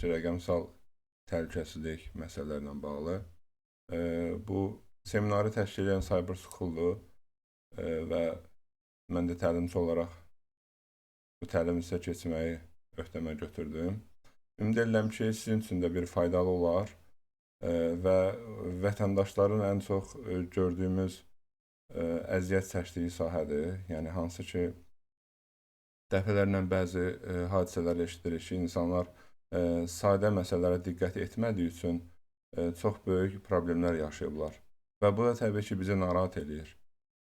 rəqəmsal təhlükəsizlik məsələlərlə bağlı. Bu seminarı təşkil edən Cyber School-dur və mən də təlimçi olaraq bu təlimi sizə keçməyi öhdəmə götürdüm. Ümid edirəm ki, sizin üçün də bir faydalı olar və vətəndaşların ən çox gördüyümüz əziyyət çəkdiyi sahədir. Yəni, hansı ki, dəfələrlə bəzi hadisələr eşidirik ki, insanlar sadə məsələlərə diqqət etmədiyi üçün çox böyük problemlər yaşayıblar. Və bu da təbii ki, bizi narahat edir.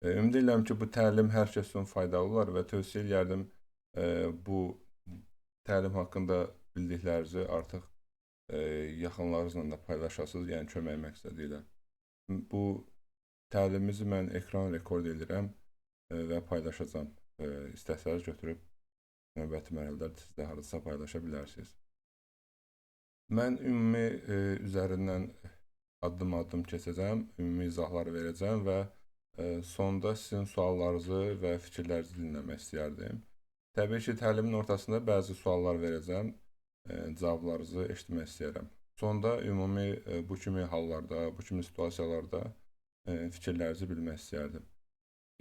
Ümid edirəm ki, bu təlim hər kəs üçün faydalı olar və tövsiyə edərdim bu təlim haqqında bildiklərinizi artıq yaxınlarınızla da paylaşasınız, yəni kömək məqsədi ilə. Bu təlimimizi mən ekran rekord edirəm və paylaşacağam. İstəsəniz götürüb növbəti mərhələdə siz də haradasa paylaşa bilərsiniz. Mən ümumi üzərindən addım-addım keçəcəm, ümumi izahlar verəcəm və sonda sizin suallarınızı və fikirlərinizi dinləmək istəyərdim. Təbii ki, təlimin ortasında bəzi suallar verəcəm, cavablarınızı eşitmək istəyirəm. Sonda ümumi bu kimi hallarda, bu kimi situasiyalarda fikirlərinizi bilmək istəyərdim.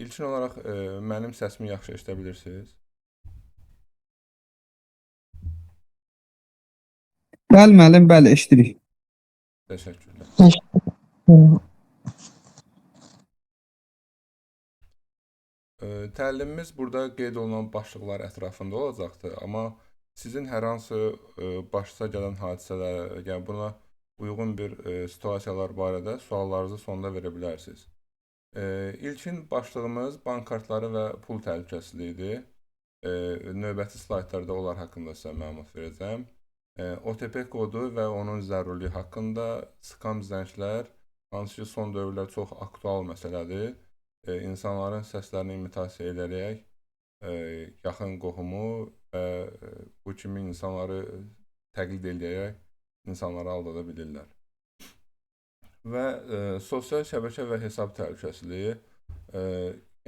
İlkin olaraq mənim səsimi yaxşı eşidə bilirsiniz? Bəli, müəllim, bəli, eşidirik. Təşəkkürlər. Təlimimiz burada qeyd olunan başlıqlar ətrafında olacaqdır, amma sizin hər hansı başınıza gələn hadisələr, yəni buna uyğun bir situasiyalar barədə suallarınızı sonda verə bilərsiniz. İlkin başlığımız bank kartları və pul təhlükəsizliyidir. Növbəti slaytlarda onlar haqqında sizə məlumat verəcəm. OTP kodu və onun zərurluğu haqqında, skam zənglər, hansı ki, son dövrlər çox aktual məsələdir. İnsanların səslərini imitasiya edərək yaxın qohumu və bu kimi insanları təqlid edərək insanları aldada bilirlər. Və sosial şəbəkə və hesab təhlükəsizliyi,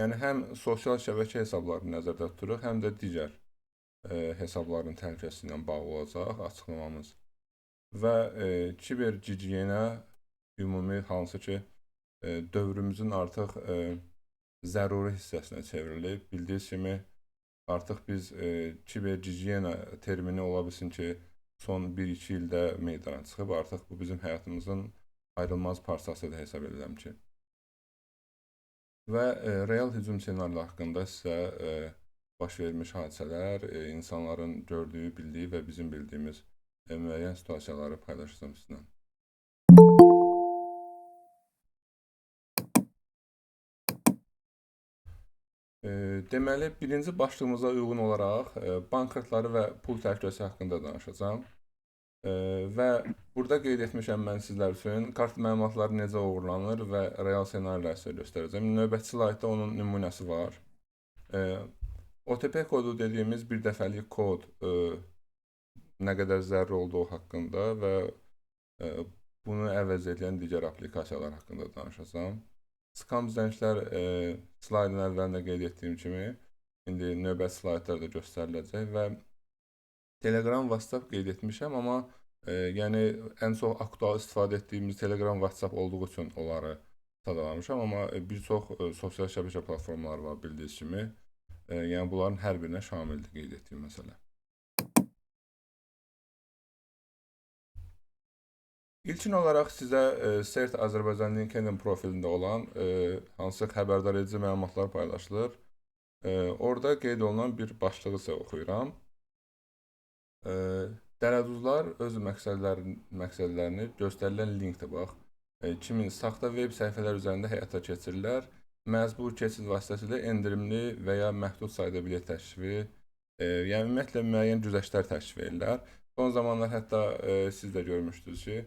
yəni həm sosial şəbəkə hesablarını nəzərdə tuturuq, həm də digər hesabların təhlükəsizliyi ilə bağlı olacaq açıqlamamız. Və kiber gigiyena ümumi hansı ki, dövrümüzün artıq zəruri hissəsinə çevrilib. Bildiyiniz kimi, artıq biz kiber gigiyena termini ola bilsin ki, son 1-2 ildə meydana çıxıb. Artıq bu bizim həyatımızın ayrılmaz parçasıdır hesab edirəm ki. Və real hücum ssenariləri haqqında sizə baş vermiş hadisələr, insanların gördüyü, bildiyi və bizim bildiyimiz müəyyən situasiyaları paylaşacağım sizinlə. Deməli, birinci başlığımıza uyğun olaraq bank kartları və pul təhlükəsizliyi haqqında danışacağam. Və burada qeyd etmişəm mən sizlər üçün kart məlumatları necə uğurlanır və real ssenariləri sizə göstərəcəm. Növbəti slaytda onun nümunəsi var. OTP kodu dediyimiz bir dəfəlik kod nə qədər zəruri olduğu haqqında və bunu əvəz edən digər aplikasiyalar haqqında danışacağım. Skam zənglər slaydın əvvəlində qeyd etdiyim kimi indi növbəti slaytlarda göstəriləcək və Telegram, WhatsApp qeyd etmişəm, amma yəni ən çox aktual istifadə etdiyimiz Telegram, WhatsApp olduğu üçün onları sadalamışam, amma bir çox sosial şəbəkə platformaları var bildiyiniz kimi. Yəni bunların hər birinə şamildir qeyd etdiyim məsələ. İlkin olaraq sizə CERT Azərbaycan LinkedIn profilində olan hansı xəbərdar edici məlumatlar paylaşılır. Orada qeyd olunan bir başlığı sizə oxuyuram. Dələduzlar öz məqsədlərini göstərilən linkdir, bax. Kimin saxta web səhifələr üzərində həyata keçirirlər. Məhz bu keçid vasitəsilə endirimli və ya məhdud sayda bilet təşrifi, yəni ümumiyyətlə müəyyən güzəştlər təşrif edirlər. Son zamanlar hətta siz də görmüşdünüz ki,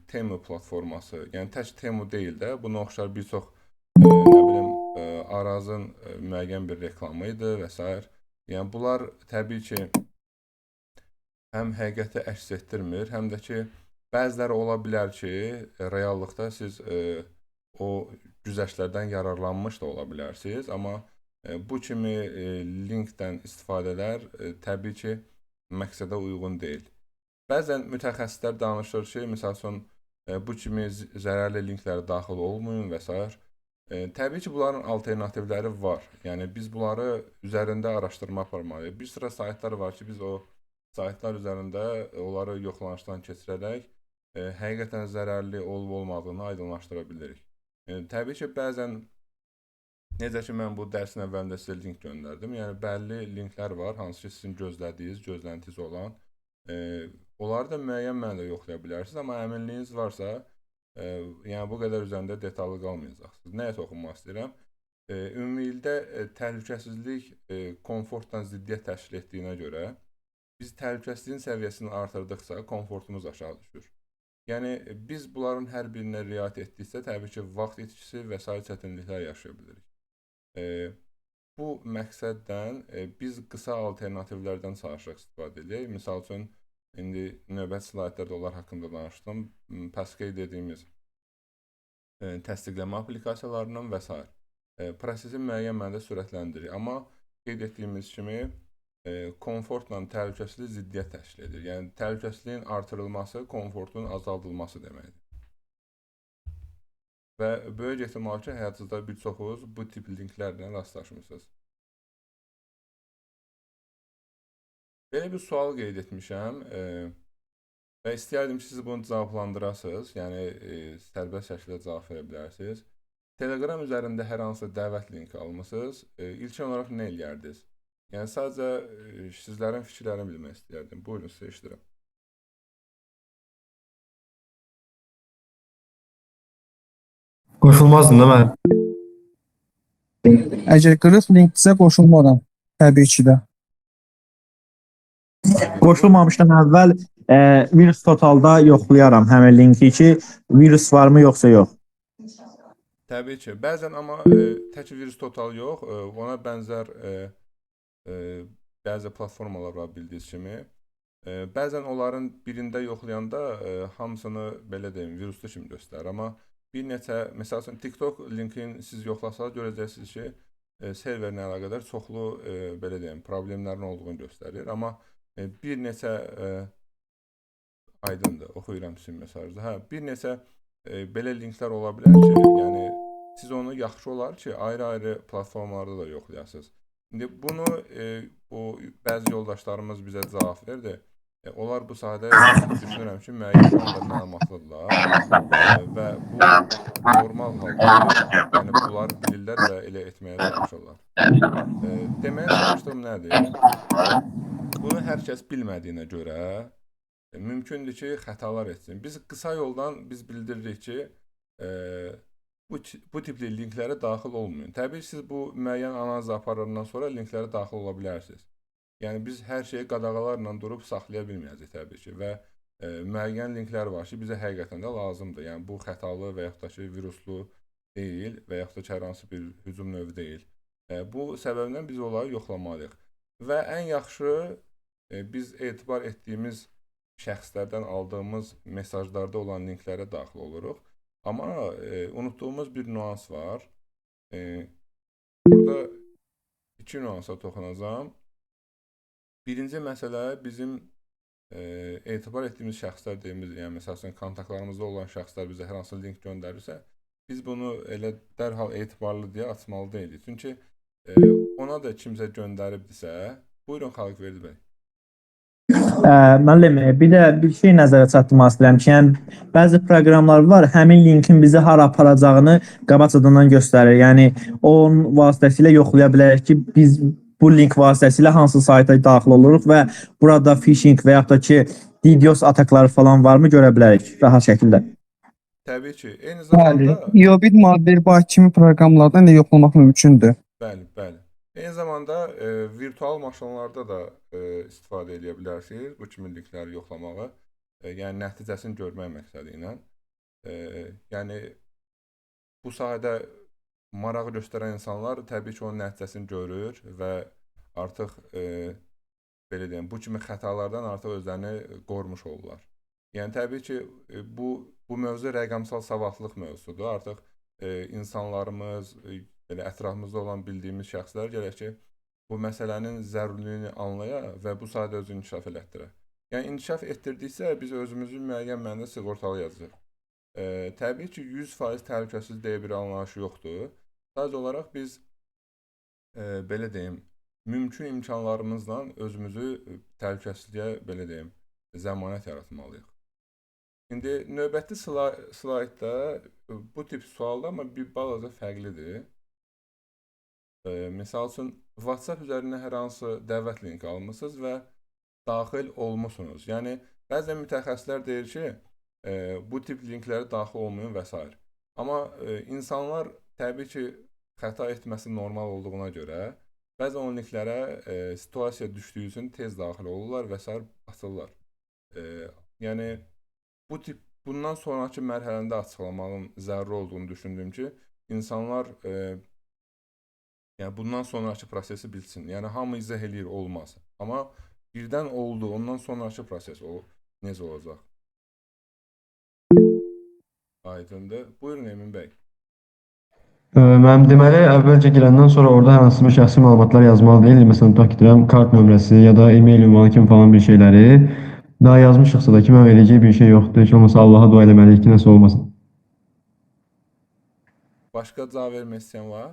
Temu platforması, yəni tək Temu deyil də, buna oxşar bir çox, nə bilim, Arazın müəyyən bir reklamı idi və s. Yəni bunlar təbii ki, həm həqiqəti əks etdirmir, həm də ki, bəziləri ola bilər ki, reallıqda siz o güzəştlərdən yararlanmış da ola bilərsiniz, amma bu kimi linkdən istifadələr təbii ki, məqsədə uyğun deyil. Bəzən mütəxəssislər danışır ki, məsəl üçün bu kimi zərərli linklərə daxil olmayın və s. Təbii ki, bunların alternativləri var. Yəni biz bunları üzərində araşdırma aparmalıyıq. Bir sıra saytlar var ki, biz o saytlar üzərində onları yoxlanışdan keçirərək həqiqətən zərərli olub-olmadığını aydınlaşdıra bilirik. Təbii ki, bəzən necə ki, mən bu dərsin əvvəlində sizə link göndərdim. Yəni bəlli linklər var, hansı ki, sizin gözlədiyiniz, gözləntiniz olan. Onları da müəyyən mənada yoxlaya bilərsiniz, amma əminliyiniz varsa, yəni bu qədər üzərində detallı qalmayacaqsınız. Nəyə toxunmaq istəyirəm? Ümumilikdə təhlükəsizlik komfortla ziddiyyət təşkil etdiyinə görə biz təhlükəsizliyin səviyyəsini artırdıqca komfortumuz aşağı düşür. Yəni biz bunların hər birinə riayət etdikcə təbii ki, vaxt itkisi və sair çətinliklər yaşaya bilirik. Bu məqsəddən biz qısa alternativlərdən çalışırıq istifadə edək. Misal üçün, indi növbəti slaydlarda onlar haqqında danışdım. Passkey dediyimiz təsdiqləmə aplikasiyalarından və s. Prosesi müəyyən mənada sürətləndirir. Amma qeyd etdiyimiz kimi komfortla təhlükəsizlik ziddiyyət təşkil edir. Yəni təhlükəsizliyin artırılması komfortun azaldılması deməkdir. Və böyük ehtimal ki, həyatınızda bir çoxunuz bu tip linklərlə rastlaşmısınız. Belə bir sual qeyd etmişəm və istəyərdim ki, siz bunu cavablandırasınız, yəni sərbəst şəkildə cavab verə bilərsiniz. Telegram üzərində hər hansı dəvət linki almısınız, ilkin olaraq nə eləyərdiniz? Yəni sadəcə sizlərin fikirlərini bilmək istəyərdim. Buyurun, sizə eşidirəm. Qoşulmazdım da mən. Əgər qırıq linkdirsə qoşulmaram. Təbii ki də. Qoşulmamışdan əvvəl virus totalda yoxlayaram həmin linki ki, virus varmı yoxsa yox. Təbii ki, bəzən amma tək virus total yox, ona bənzər bəzi platformalar var bildiyiniz kimi. Bəzən onların birində yoxlayanda hamısını belə deyim, viruslu kimi göstərir. Amma bir neçə, məsəl üçün TikTok linkini siz yoxlasanız görəcəksiniz ki, serverlə əlaqədar çoxlu belə deyim, problemlərin olduğunu göstərir. Amma bir neçə aydındır, oxuyuram sizin mesajda. Bir neçə belə linklər ola bilər ki, yəni siz onu yaxşı olar ki, ayrı-ayrı platformalarda da yoxlayasınız. İndi bunu bu bəzi yoldaşlarımız bizə cavab verdi. Onlar bu sahədə düşünürəm ki, müəyyən məqamda məlumatlıdırlar və bu normal haldadır. Yəni bunlar bilirlər və elə etməyə çalışırlar. Deməyə çalışdığım nədir? Bunu hər kəs bilmədiyinə görə mümkündür ki, xətalar etsin. Biz qısa yoldan biz bildiririk ki, bu tipli linklərə daxil olmayın. Təbii ki, siz bu müəyyən analiz aparandan sonra linklərə daxil ola bilərsiniz. Yəni biz hər şeyi qadağalarla durub saxlaya bilməyəcəyik təbii ki və müəyyən linklər var ki, bizə həqiqətən də lazımdır. Yəni bu xətalı və yaxud da ki, viruslu deyil və yaxud da ki, hər hansı bir hücum növü deyil. Bu səbəbdən biz onları yoxlamalıyıq. Və ən yaxşı biz etibar etdiyimiz şəxslərdən aldığımız mesajlarda olan linklərə daxil oluruq. Amma unutduğumuz bir nüans var. Burada iki nüansa toxunacağım. Birinci məsələ bizim etibar etdiyimiz şəxslər deyimiz, yəni məsələn kontaktlarımızda olan şəxslər bizə hər hansı link göndərirsə, biz bunu elə dərhal etibarlı deyə açmalı deyilik. Çünki ona da kimsə göndəribdirsə, buyurun Xalqverdi bəy. Müəllim, bir də bir şey nəzərə çatdırmaq istəyirəm ki, yəni bəzi proqramlar var, həmin linkin bizi hara aparacağını qabaqcadan göstərir. Yəni onun vasitəsilə yoxlaya bilərik ki, biz bu link vasitəsilə hansı sayta daxil oluruq və burada phishing və yaxud da ki, DDoS atakları falan varmı görə bilərik rahat şəkildə. Təbii ki, eyni Bəli. zamanda Yobit Malwarebyte kimi proqramlardan da yoxlamaq mümkündür. bəli. Eyni zamanda virtual maşınlarda da istifadə edə bilərsiniz bu kimi linkləri yoxlamağı. Yəni nəticəsini görmək məqsədi ilə. Yəni bu sahədə maraq göstərən insanlar təbii ki, onun nəticəsini görür və artıq belə deyim, bu kimi xətalardan artıq özlərini qorumuş olurlar. Yəni təbii ki, bu mövzu rəqəmsal savadlılıq mövzusudur. Artıq insanlarımız, belə ətrafımızda olan bildiyimiz şəxslər gərək ki, bu məsələnin zərurliyini anlaya və bu sahədə özünü inkişaf elətdirə. Yəni inkişaf etdirdiksə biz özümüzü müəyyən mənada sığortalayacağıq. Təbii ki, 100% təhlükəsiz deyə bir anlayış yoxdur. Sadəcə olaraq biz belə deyim, mümkün imkanlarımızla özümüzü təhlükəsizliyə belə deyim, zəmanət yaratmalıyıq. İndi növbəti slaydda bu tip sualda amma bir balaca fərqlidir. Misal üçün, WhatsApp üzərindən hər hansı dəvət linki almışsınız və daxil olmusunuz. Yəni, bəzən mütəxəssislər deyir ki, bu tip linklərə daxil olmayın və s. Amma insanlar təbii ki, xəta etməsi normal olduğuna görə, bəzən o linklərə situasiya düşdüyü üçün tez daxil olurlar və s. açırlar. Yəni, bundan sonraki mərhələndə açıqlamağın zəruri olduğunu düşündüm ki, insanlar yəni bundan sonraki prosesi bilsin. Yəni hamı izah eləyir, olmaz. Amma birdən oldu, ondan sonraki proses o necə olacaq? Aydındır. Buyurun Emin bəy. Mənim deməli, əvvəlcə girəndən sonra orada hər hansı bir şəxsi məlumatlar yazmalı deyil. Məsələn, tutaq ki, deyirəm, kart nömrəsi ya da e-mail ünvanı kimi falan bir şeyləri daha yazmışıqsa da ki, mən edəcək bir şey yoxdur. Heç olmasa Allaha dua eləməliyik ki, nəsə olmasın. Başqa cavab vermək istəyən var?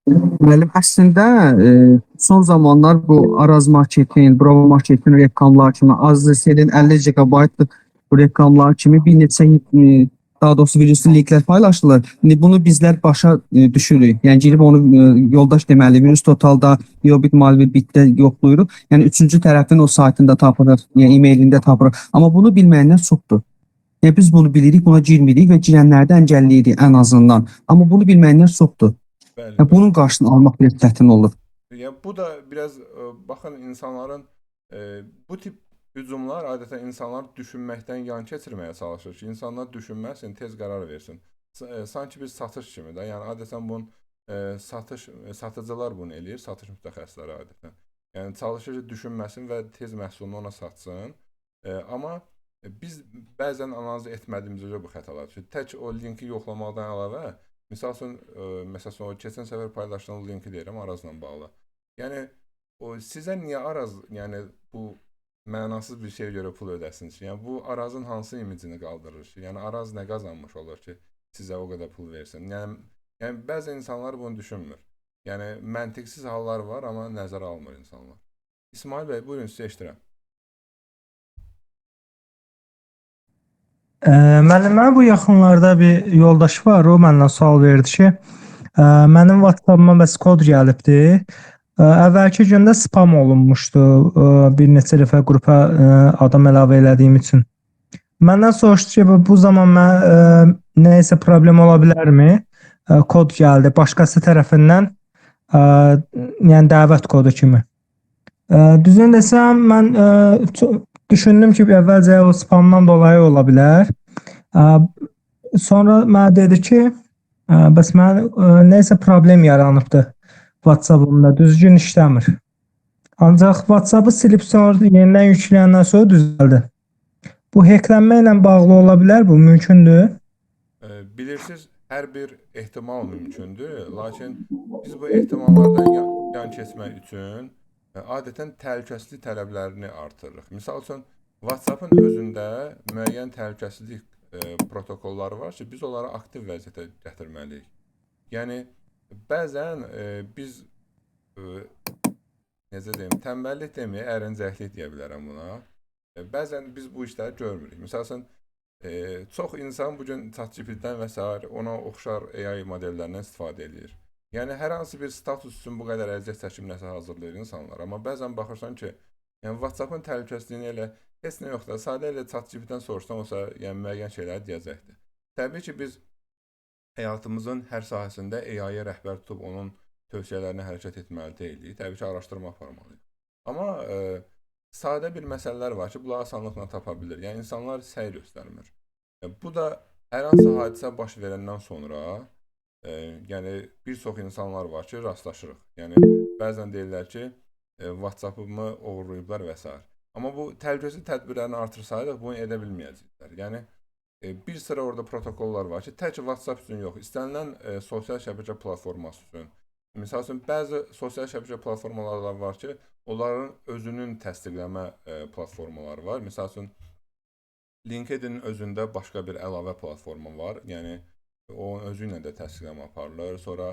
Müəllim, əslində son zamanlar bu Araz Marketin, Bravo Marketin reklamlar kimi, Azzelin 50 GB bu reklamlar kimi bir neçə daha doğrusu virüslü linklər paylaşdılar. İndi bunu bizlər başa düşürük. Yəni girib onu yoldaş deməli virus totalda, Yobit malware bitdə yoxlayırıq. Yəni üçüncü tərəfin o saytında tapırıq, yəni e-mailində tapırıq. Amma bunu bilməyənlər çoxdur. Yəni biz bunu bilirik, buna girmirik və girənləri də əngəlləyirik ən azından. Amma bunu bilməyənlər çoxdur. Bəli. Yəni bunun qarşısını almaq biraz çətin olur. Yəni bu da biraz baxın insanların bu tip hücumlar adətən insanlar düşünməkdən yan keçirməyə çalışır ki, insanlar düşünməsin, tez qərar versin. Sanki bir satış kimi də, yəni adətən bunun satıcılar bunu eləyir, satış mütəxəssisləri adətən. Yəni çalışır ki, düşünməsin və tez məhsulunu ona satsın. Amma biz bəzən analiz etmədiyimizə görə bu xətalar düşür. Tək o linki yoxlamaqdan əlavə, misal üçün o keçən səfər paylaşdığım linki deyirəm Arazla bağlı. Yəni sizə niyə Araz, yəni bu mənasız bir şeyə görə pul ödəsiniz ki? Yəni bu Arazın hansı imicini qaldırır ki? Yəni Araz nə qazanmış olur ki, sizə o qədər pul versin? Yəni bəzi insanlar bunu düşünmür. Yəni məntiqsiz hallar var, amma nəzərə almır insanlar. İsmail bəy, buyurun, sizə eşidirəm. Mənə bu yaxınlarda bir yoldaş var, o məndən sual verdi ki, mənim WhatsApp-ıma bəs kod gəlibdi. Əvvəlki gündə spam olunmuşdu bir neçə dəfə qrupa adam əlavə elədiyim üçün. Məndən soruşdu ki, bu zaman mən nəyəsə problem ola bilərmi? Kod gəldi başqası tərəfindən, yəni dəvət kodu kimi. Düzünü desəm, mən düşündüm ki, əvvəlcə o spamdan dolayı ola bilər. Sonra mənə dedi ki, bəs mən nəyəsə problem yaranıbdı WhatsApp-ımda, düzgün işləmir. Ancaq WhatsApp-ı silib sonra yenidən yükləyəndən sonra düzəldi. Bu hacklənmə ilə bağlı ola bilər, bu mümkündür? Bilirsiniz, hər bir ehtimal mümkündür, lakin biz bu ehtimallardan yan keçmək üçün adətən təhlükəsizlik tələblərini artırırıq. Misal üçün, WhatsApp-ın özündə müəyyən təhlükəsizlik protokolları var ki, biz onları aktiv vəziyyətə gətirməliyik. Yəni, bəzən biz, necə deyim, tənbəllik deməyə, ərincəklik deyə bilərəm buna. Bəzən biz bu işləri görmürük. Misal üçün, çox insan bugün ChatGPT-dən və s. ona oxşar AI modellərindən istifadə edir. Yəni, hər hansı bir status üçün bu qədər əziyyət çəkib nəsə hazırlayır insanlar. Amma bəzən baxırsan ki, yəni WhatsApp-ın təhlükəsizliyini elə heç nə yoxdur. Sadə elə ChatGPT-dən soruşsan, olsa yəni müəyyən şeyləri deyəcəkdir. Təbii ki, biz həyatımızın hər sahəsində AI-yə rəhbər tutub onun tövsiyələrinə hərəkət etməli deyilik. Təbii ki, araşdırma aparmalıyıq. Amma sadə bir məsələlər var ki, bunları asanlıqla tapa bilir. Yəni, insanlar səy göstərmir. Bu da hər hansı hadisə baş verəndən sonra, yəni, bir çox insanlar var ki, rastlaşırıq. Yəni, bəzən deyirlər ki, WhatsApp-ımı oğurlayıblar və s. Amma bu təhlükəsizlik tədbirlərini artırsaydıq, bunu edə bilməyəcəklər. Yəni, bir sıra orada protokollar var ki, tək WhatsApp üçün yox, istənilən sosial şəbəkə platforması üçün Məsəl üçün, bəzi sosial şəbəkə platformaları var ki, onların özünün təsdiqləmə platformaları var. Məsəl üçün, LinkedIn özündə başqa bir əlavə platformu var. Yəni, onun özü ilə də təsdiqləmə aparılır. Sonra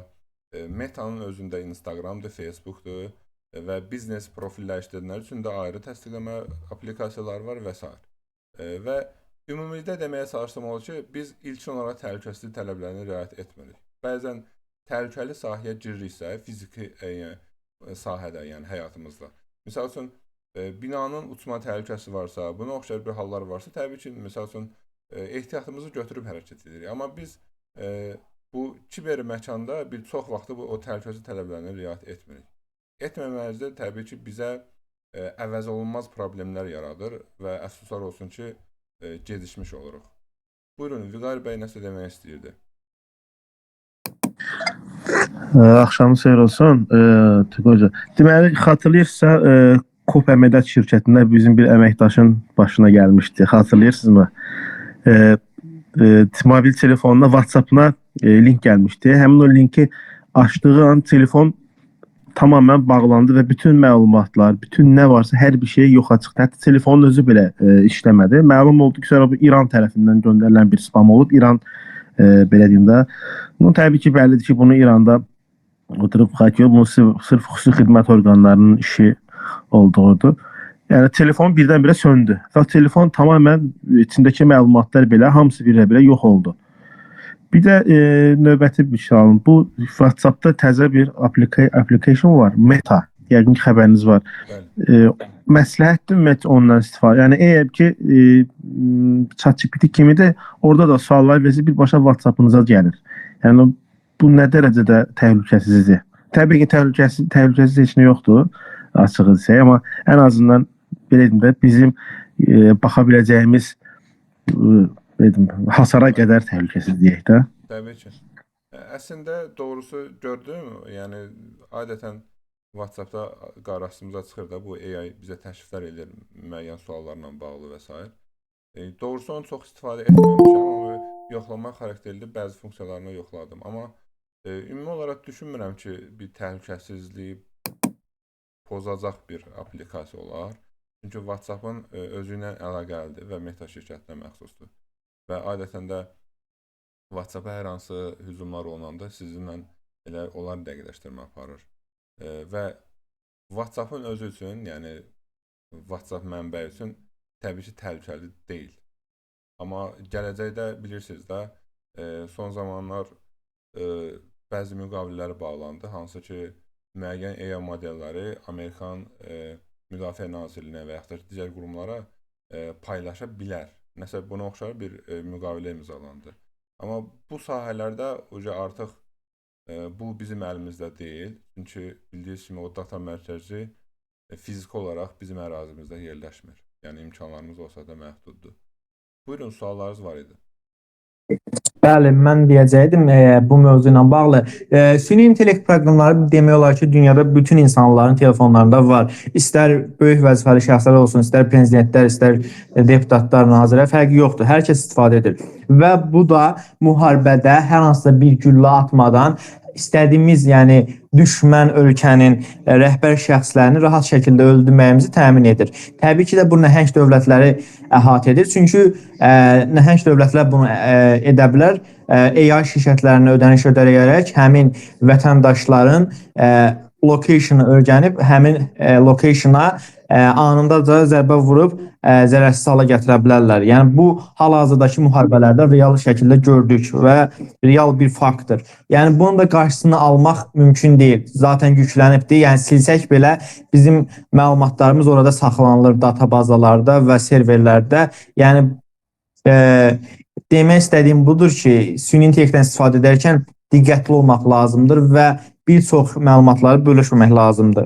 Meta'nın özündə Instagramdır, Facebook'dur və biznes profillər işlədənlər üçün də ayrı təsdiqləmə aplikasiyaları var və s. Və ümumilikdə deməyə çalışdığım odur ki, biz ilkin olaraq təhlükəsizlik tələblərini riayət etmirik. Bəzən təhlükəli sahəyə giririksə, fiziki sahədə, yəni həyatımızda. Misal üçün, binanın uçma təhlükəsi varsa, buna oxşar bir hallar varsa, təbii ki, misal üçün, ehtiyatımızı götürüb hərəkət edirik. Amma biz bu kiber məkanda bir çox vaxtı o təhlükəsizlik tələblərini riayət etmirik. Etməməyimizdə təbii ki, bizə əvəz olunmaz problemlər yaradır və əfsuslar olsun ki, gecikmiş oluruq. Buyurun, Vüqar bəy nəsə demək istəyirdi. Axşamınız xeyir olsun. Hoca. Deməli, xatırlayırsınızsa, Kop Əməkdaş şirkətində bizim bir əməkdaşın başına gəlmişdi. Xatırlayırsınızmı? Mobil telefonuna, WhatsApp-ına link gəlmişdi. Həmin o linki açdığı an telefon tamamən bağlandı və bütün məlumatlar, bütün nə varsa hər bir şey yoxa çıxdı. Hətta telefonun özü belə işləmədi. Məlum oldu ki, sonra bu İran tərəfindən göndərilən bir spam olub. İran, belə deyim də. Bunun təbii ki, bəllidir ki, bunu İranda oturub xəkiyor. Bunun sırf xüsusi xidmət orqanlarının işi olduğudur. Yəni, telefon birdən-birə söndü. Və telefon tamamən içindəki məlumatlar belə, hamısı birə-birə yox oldu. Bir də növbəti bir şey alın. Bu WhatsApp-da təzə bir application var. Meta. Yəqin ki, xəbəriniz var. Məsləhətdir Meta ondan istifadə. Yəni, eğer ki, ChatGPT kimi də orada da suallar versə birbaşa WhatsApp-ınıza gəlir. Yəni, bu nə dərəcədə təhlükəsizdir? Təbii ki, təhlükəsiz heç nə yoxdur, açıq desək, amma ən azından belə deyim də, bizim baxa biləcəyimiz hasara qədər təhlükəsiz deyək də. Təbii ki. Əslində, doğrusu gördüm, yəni adətən WhatsApp-da qarşımıza çıxır da, bu AI bizə təşriflər edir müəyyən suallarla bağlı və s. Doğrusu onu çox istifadə etməmişəm, amma yoxlama xarakterli bəzi funksiyalarını yoxladım. Amma ümumi olaraq düşünmürəm ki, bir təhlükəsizliyi pozacaq bir aplikasiya olar. Çünki WhatsApp-ın özü ilə əlaqəlidir və Meta şirkətinə məxsusdur. Və adətən də WhatsApp-a hər hansı hücumlar olunanda sizinlə elə onlar dəqiqləşdirmə aparır. Və WhatsApp-ın özü üçün, yəni WhatsApp mənbəyi üçün təbii ki, təhlükəli deyil. Amma gələcəkdə bilirsiniz də, son zamanlar bəzi müqavilələr bağlandı, hansı ki, müəyyən AI modelləri Amerikan Müdafiə Nazirliyinə və yaxud da digər qurumlara paylaşa bilər. Nəsə buna oxşar bir müqavilə imzalandı. Amma bu sahələrdə artıq bu bizim əlimizdə deyil. Çünki bildiyiniz kimi o data mərkəzi fiziki olaraq bizim ərazimizdə yerləşmir. Yəni imkanlarımız olsa da məhduddur. Buyurun, suallarınız var idi. Bəli, mən deyəcəydim bu mövzu ilə bağlı. Süni intellekt proqramları demək olar ki, dünyada bütün insanların telefonlarında var. İstər böyük vəzifəli şəxslər olsun, istər prezidentlər, istər deputatlar, nazirlər, fərqi yoxdur. Hər kəs istifadə edir. Və bu da müharibədə hər hansısa bir güllə atmadan istədiyimiz, yəni düşmən ölkənin rəhbər şəxslərini rahat şəkildə öldürməyimizi təmin edir. Təbii ki də bu nəhəng dövlətləri əhatə edir. Çünki nəhəng dövlətlər bunu edə bilər. AI şirkətlərinə ödəniş ödəyərək həmin vətəndaşların location-ı öyrənib, həmin location-a anında da zərbə vurub zərərsiz hala gətirə bilərlər. Yəni, bu hal-hazırdakı müharibələrdə real şəkildə gördük və real bir faktdır. Yəni, bunun da qarşısını almaq mümkün deyil. Zaten yüklənibdir. Yəni, silsək belə bizim məlumatlarımız orada saxlanılır databazalarda və serverlərdə. Yəni, demək istədiyim budur ki, süni intellektdən istifadə edərkən diqqətli olmaq lazımdır və bir çox məlumatları bölüşməmək lazımdır.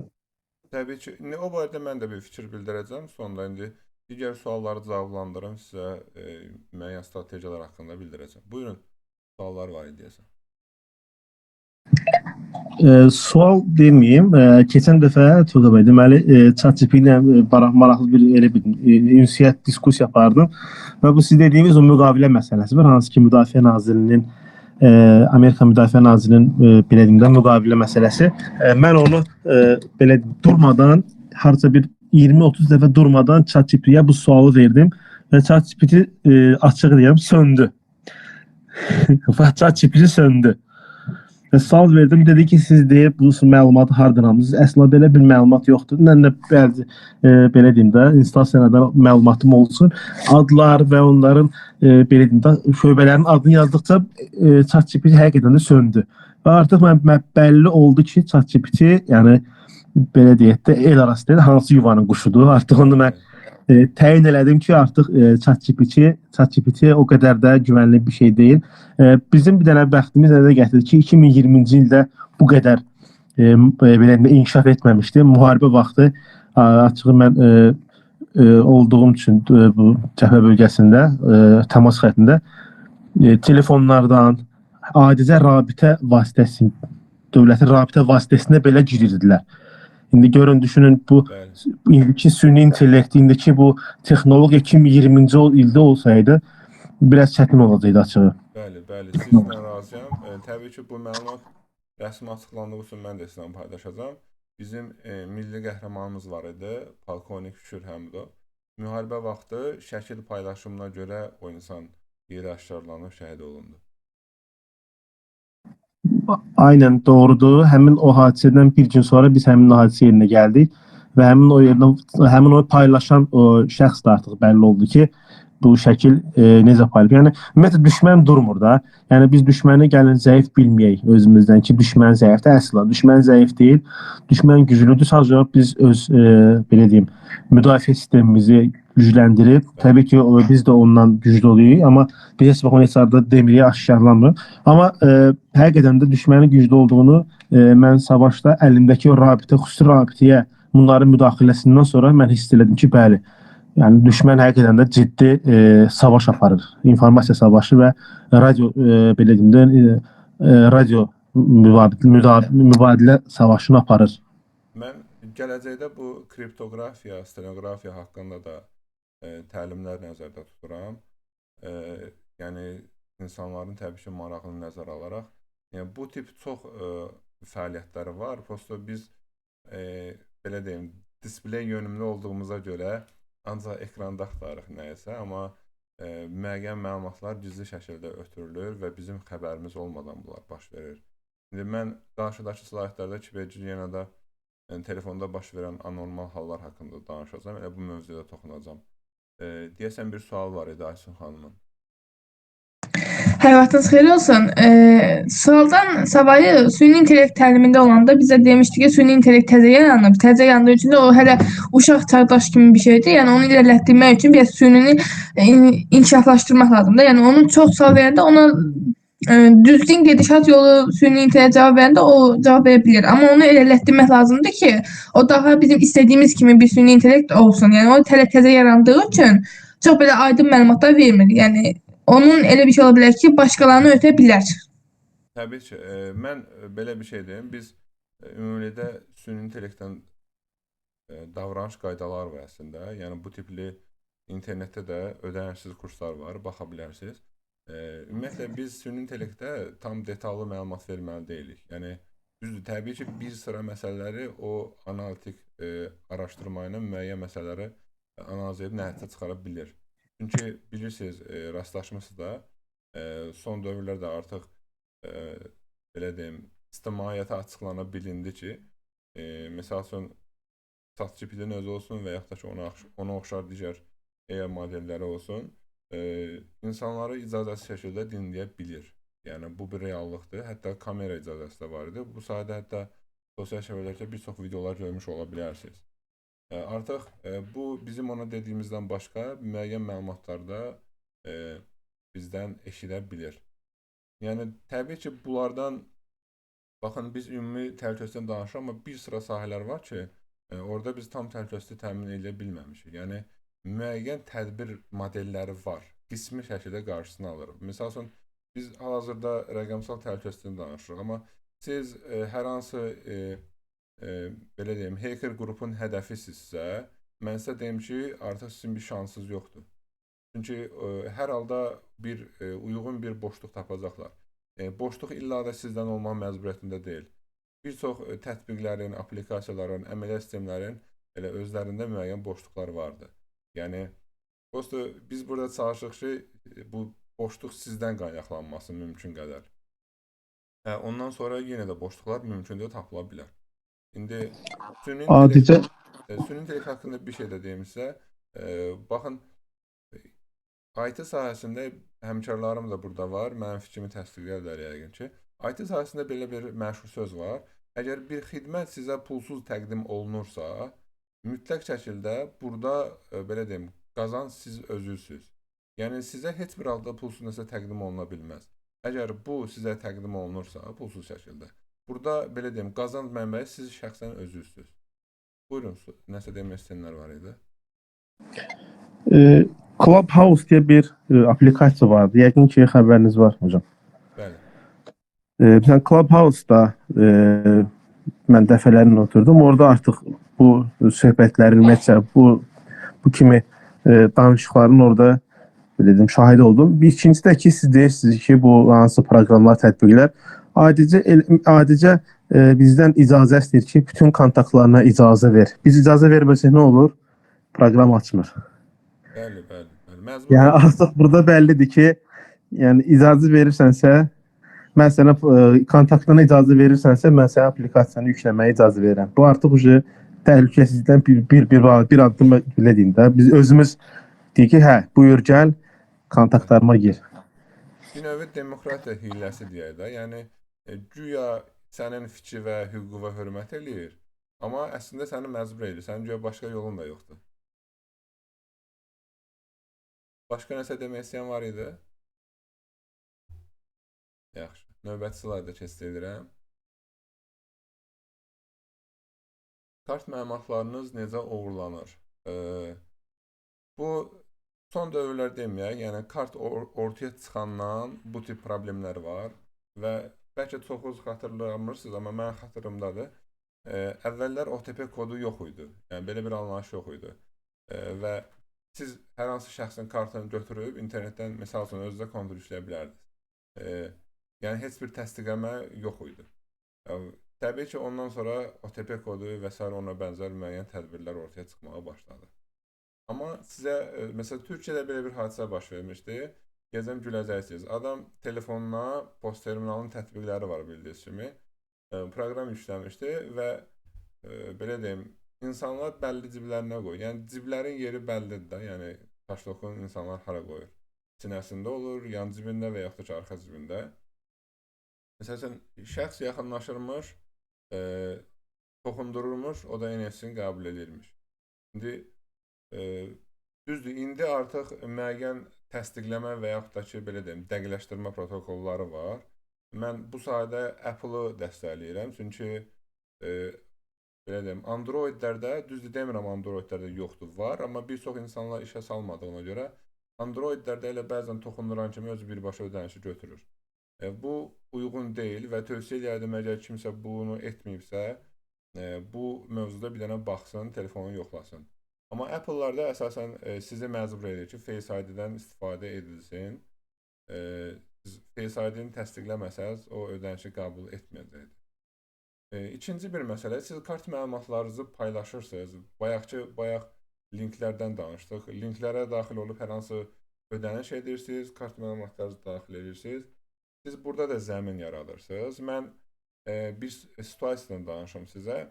Təbii ki, o barədə mən də bir fikir bildirəcəm. Sonda indi digər sualları cavablandırım, sizə müəyyən strategiyalar haqqında bildirəcəm. Buyurun, suallar var idiyəsən. Sual deməyim, keçən dəfə Tuğda bəy, deməli, ChatGPT ilə maraqlı bir elə bir ünsiyyət diskussiya apardım və bu siz dediyiniz o müqavilə məsələsi var, hansı ki Müdafiə Nazirliyinin Amerika Müdafiə Nazirinin belə deyim də müqavilə məsələsi. Mən onu belə durmadan harca bir 20-30 dəfə durmadan ChatGPT-yə bu sualı verdim və ChatGPT açıq deyirəm söndü. Və ChatGPT söndü. Və sual verdim, dedi ki, siz deyib bu məlumatı hardan almısınız? Əsla belə bir məlumat yoxdur. Mən də bəzi belə deyim də, instansiyada məlumatım olsun. Adlar və onların belə deyim də, şöbələrin adını yazdıqca ChatGPT həqiqətən də söndü. Və artıq mən bəlli oldu ki, ChatGPT, yəni belə deyək də, el arası deyil, hansı yuvanın quşudur. Artıq onu mən təyin elədim ki, artıq ChatGPT o qədər də güvənli bir şey deyil. Bizim bir dənə bəxtimiz nədə gətirdi ki, 2020-ci ildə bu qədər belə inkişaf etməmişdi. Müharibə vaxtı açığı mən olduğum üçün bu cəbhə bölgəsində, təmas xəttində telefonlardan adicə rabitə vasitəsi, dövlətin rabitə vasitəsinə belə girirdilər. İndi görün, düşünün, bu indiki süni intellekt, indiki bu texnologiya 2020-ci ildə olsaydı biraz çətin olacaqdı açığı. Bəli, sizlə razıyam. Təbii ki, bu məlumat rəsmi açıqlandığı üçün mən də sizlə paylaşacağam. Bizim milli qəhrəmanımız var idi, Polkovnik Şükür Həmidov. Müharibə vaxtı şəkil paylaşımına görə o insan yeri aşkarlanıb şəhid olundu. Aynen doğrudur. Həmin o hadisədən bir gün sonra biz həmin o hadisə yerinə gəldik və həmin o paylaşan o şəxs də artıq bəlli oldu ki, bu şəkil necə paylaşılır. Yəni ümumiyyətlə düşmən durmur da. Yəni biz düşməni gəlin zəif bilməyək özümüzdən ki, düşmən zəifdir. Əsla düşmən zəif deyil. Düşmən güclüdür. Sadəcə biz öz belə deyim, müdafiə sistemimizi gücləndirib, təbii ki, biz də ondan güclü oluyoruz, amma biz heç vaxt onu heç arada demirik, aşkarlanmır. Amma həqiqətən də düşmənin güclü olduğunu mən savaşda əlimdəki o rabitə, xüsusi rabitəyə bunların müdaxiləsindən sonra mən hiss elədim ki, bəli, yəni düşmən həqiqətən də ciddi savaş aparır. İnformasiya savaşı və radio belə deyim də radio mübadilə savaşını aparır. Mən gələcəkdə bu kriptoqrafiya, stenografiya haqqında da təlimlər nəzərdə tuturam. Yəni insanların təbii ki, marağını nəzərə alaraq. Yəni bu tip çox fəaliyyətləri var. Prosta biz belə deyim, display yönümlü olduğumuza görə ancaq ekranda axtarırıq nəyəsə, amma müəyyən məlumatlar gizli şəkildə ötürülür və bizim xəbərimiz olmadan bunlar baş verir. İndi mən qarşıdakı slaytlarda yenə də telefonda baş verən anormal hallar haqqında danışacağam. Elə bu mövzuya da toxunacağım. Deyəsən bir sual var idi Aysun xanımın. Hər vaxtınız xeyir olsun. Sualdan savayı süni intellekt təlimində olanda bizə demişdi ki, süni intellekt təzə yaranıb. Təzə yarandığı üçün də o hələ uşaq çağdaş kimi bir şeydir. Yəni onu irəlilətdirmək üçün biraz sünini inkişaflaşdırmaq lazımdır. Yəni onun çox sual verəndə ona düzgün gedişat yolu süni intellekt cavab verəndə o cavab verə bilir. Amma onu irəlilətdirmək lazımdır ki, o daha bizim istədiyimiz kimi bir süni intellekt olsun. Yəni o təzə yarandığı üçün çox belə aydın məlumatlar vermir. Yəni onun elə bir şey ola bilər ki, başqalarını ötə bilər. Təbii ki, mən belə bir şey deyim. Biz ümumilikdə süni intellektdən davranış qaydaları var əslində. Yəni bu tipli internetdə də ödənişsiz kurslar var, baxa bilərsiniz. Ümumiyyətlə biz süni intellektdə tam detallı məlumat verməli deyilik. Yəni düzdür, təbii ki, bir sıra məsələləri o analitik araşdırma ilə müəyyən məsələləri analiz edib nəticə çıxara bilir. Çünki bilirsiniz, rastlaşmışsınız da, son dövrlərdə artıq belə deyim, ictimaiyyətə açıqlana bilindi ki, məsəl üçün ChatGPT-nin özü olsun və yaxud da ki, ona oxşar digər AI modelləri olsun, insanları icazəsiz şəkildə dinləyə bilir. Yəni bu bir reallıqdır. Hətta kamera icazəsi də var idi. Bu sayədə hətta sosial şəbəkələrdə bir çox videolar görmüş ola bilərsiniz. Artıq bu bizim ona dediyimizdən başqa müəyyən məlumatlarda bizdən eşidə bilir. Yəni təbii ki, bunlardan baxın, biz ümumi təhlükəsizlikdən danışırıq, amma bir sıra sahələr var ki, orada biz tam təhlükəsizliyi təmin edə bilməmişik. Yəni müəyyən tədbir modelləri var. Qismi şəkildə qarşısını alırıq. Məsəl üçün biz hal-hazırda rəqəmsal təhlükəsizlikdən danışırıq, amma siz hər hansı belə deyim, hacker qrupun hədəfisinizsə, mən sizə deyim ki, artıq sizin bir şansınız yoxdur. Çünki hər halda uyğun bir boşluq tapacaqlar. boşluq illa da sizdən olmaq məcburiyyətində deyil. Bir çox tətbiqlərin, aplikasiyaların, əməliyyat sistemlərin elə özlərində müəyyən boşluqlar vardır. Yəni, prosto biz burada çalışırıq ki, bu boşluq sizdən qaynaqlanması mümkün qədər. Ondan sonra yenə də boşluqlar mümkündür tapıla bilər. İndi Adicə süni intellekt haqqında bir şey də deyim sizə. Baxın, IT sahəsində həmkarlarım da burada var. Mənim fikrimi təsdiqləyirlər yəqin ki. IT sahəsində belə bir məşhur söz var. Əgər bir xidmət sizə pulsuz təqdim olunursa, mütləq şəkildə burada belə deyim, qazan siz özünüzsüz. Yəni sizə heç bir halda pulsuz nəsə təqdim oluna bilməz. Əgər bu sizə təqdim olunursa, pulsuz şəkildə, burada belə deyim, qazanc mənbəyi siz şəxsən özünüzsüz. Buyurun, nəsə demək istəyənlər var idi. Clubhouse diye bir aplikasiya vardı. Yəqin ki, xəbəriniz var hocam. Bəli. Məsələn, Clubhouse-da mən dəfələrlə oturdum. Orada artıq bu söhbətlərin, ümumiyyətcə bu kimi danışıqların orada belə deyim, şahid oldum. Bir ikincisi də ki, siz deyirsiniz ki, bu hansı proqramlar, tətbiqlər adicə bizdən icazə istəyir ki, bütün kontaktlarına icazə ver. Biz icazə verməsək nə olur? Proqram açmır. Bəli. Yəni artıq burada bəllidir ki, yəni icazə verirsənsə, mən sənə kontaktına icazə verirsənsə, mən sənə aplikasiyanı yükləməyə icazə verirəm. Bu artıq təhlükəsizlikdən bir addım belə deyim də. Biz özümüz deyik ki, hə, buyur gəl, kontaktlarıma gir. Bir növ demokratiya hiləsi deyək də. Yəni güya sənin fikri və hüququna hörmət eləyir, amma əslində səni məcbur edir. Sənin güya başqa yolun da yoxdur. Başqa nəsə demək istəyən var idi? Yaxşı. Növbəti slayda keçid edirəm. Kart məlumatlarınız necə oğurlanır? Bu son dövrlər deməyək, yəni kart ortaya çıxandan bu tip problemlər var və bəlkə çoxunuz xatırlamırsınız, amma mənim xatırımdadır. Əvvəllər OTP kodu yox idi. Yəni belə bir anlayış yox idi. Və siz hər hansı şəxsin kartını götürüb internetdən məsəl üçün özünüzə kontrol işləyə bilərdiniz. Yəni heç bir təsdiqləmə yox idi. Təbii ki, ondan sonra OTP kodu və s. ona bənzər müəyyən tədbirlər ortaya çıxmağa başladı. Amma sizə, məsələn, Türkiyədə belə bir hadisə baş vermişdi. Gecəm güləcəksiniz. Adam telefonuna post terminalın tətbiqləri var bildiyiniz kimi. Proqram yükləmişdi və belə deyim, İnsanlar bəlli ciblərinə qoyur. Yəni ciblərin yeri bəllidir də. Yəni daşlokun insanlar hara qoyur? Sinəsində olur, yan cibində və yaxud da ki, arxa cibində. Məsələn, şəxs yaxınlaşırmış, toxundururmuş, o da NFC-ni qəbul edirmiş. İndi düzdür, indi artıq müəyyən təsdiqləmə və yaxud da ki, belə deyim, dəqiqləşdirmə protokolları var. Mən bu sahədə Apple-ı dəstəkləyirəm, çünki belə deyim, Androidlərdə, düzdür demirəm Androidlərdə yoxdur, var, amma bir çox insanlar işə salmadığına görə Androidlərdə elə bəzən toxunduran kimi özü birbaşa ödənişi götürür. Bu uyğun deyil və tövsiyə edirəm, əgər kimsə bunu etməyibsə, bu mövzuda bir dənə baxsın, telefonu yoxlasın. Amma Apple-larda əsasən sizi məcbur edir ki, Face ID-dən istifadə edilsin. Face ID-ni təsdiqləməsəz, o ödənişi qəbul etməyəcəkdir. İkinci bir məsələ, siz kart məlumatlarınızı paylaşırsınız. Bayaq linklərdən danışdıq. Linklərə daxil olub hər hansı ödəniş edirsiniz, kart məlumatlarınızı daxil edirsiniz. Siz burada da zəmin yaradırsınız. Mən bir situasiyadan danışım sizə.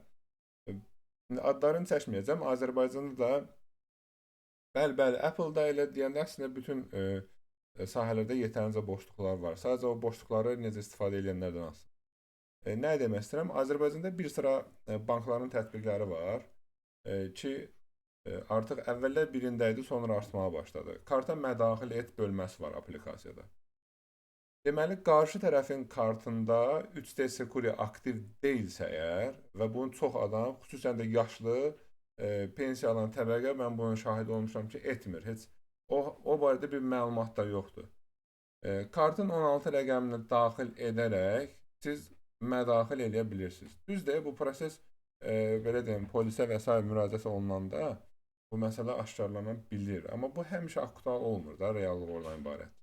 Adlarını çəkməyəcəm. Azərbaycanda da bəli, Apple-da elə deyəndə əslində bütün sahələrdə yetərincə boşluqlar var. Sadəcə o boşluqları necə istifadə edənlərdən asılı. Nə demək istəyirəm? Azərbaycanda bir sıra bankların tətbiqləri var ki, artıq əvvəllər birində idi, sonra artmağa başladı. Karta mədaxil et bölməsi var aplikasiyada. Deməli, qarşı tərəfin kartında 3D Security aktiv deyilsə əgər və bunu çox adam, xüsusən də yaşlı, pensiya alan təbəqə, mən bunun şahid olmuşam ki, etmir. Heç o barədə bir məlumat da yoxdur. Kartın 16 rəqəmini daxil edərək siz mədaxil edə bilirsiniz. Düzdür, bu proses belə deyim, polisə və s. müraciət olunanda bu məsələ aşkarlana bilir. Amma bu həmişə aktual olmur da, reallıq oradan ibarət.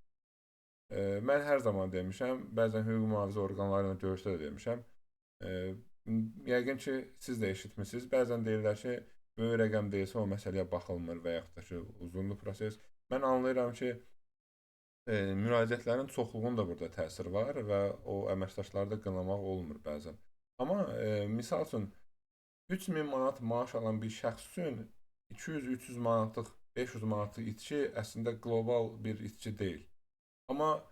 Mən hər zaman demişəm, bəzən hüquq mühafizə orqanları ilə görüşdə də demişəm. Yəqin ki, siz də eşitmisiniz. Bəzən deyirlər ki, böyük rəqəm deyilsə o məsələyə baxılmır və yaxud da ki, uzunlu proses. Mən anlayıram ki, müraciətlərin çoxluğunun da burada təsiri var və o əməkdaşları da qınamaq olmur bəzən. Amma misal üçün 3000 manat maaş alan bir şəxs üçün 200-300 manatlıq, 500 manatlıq itki əslində qlobal bir itki deyil. Amma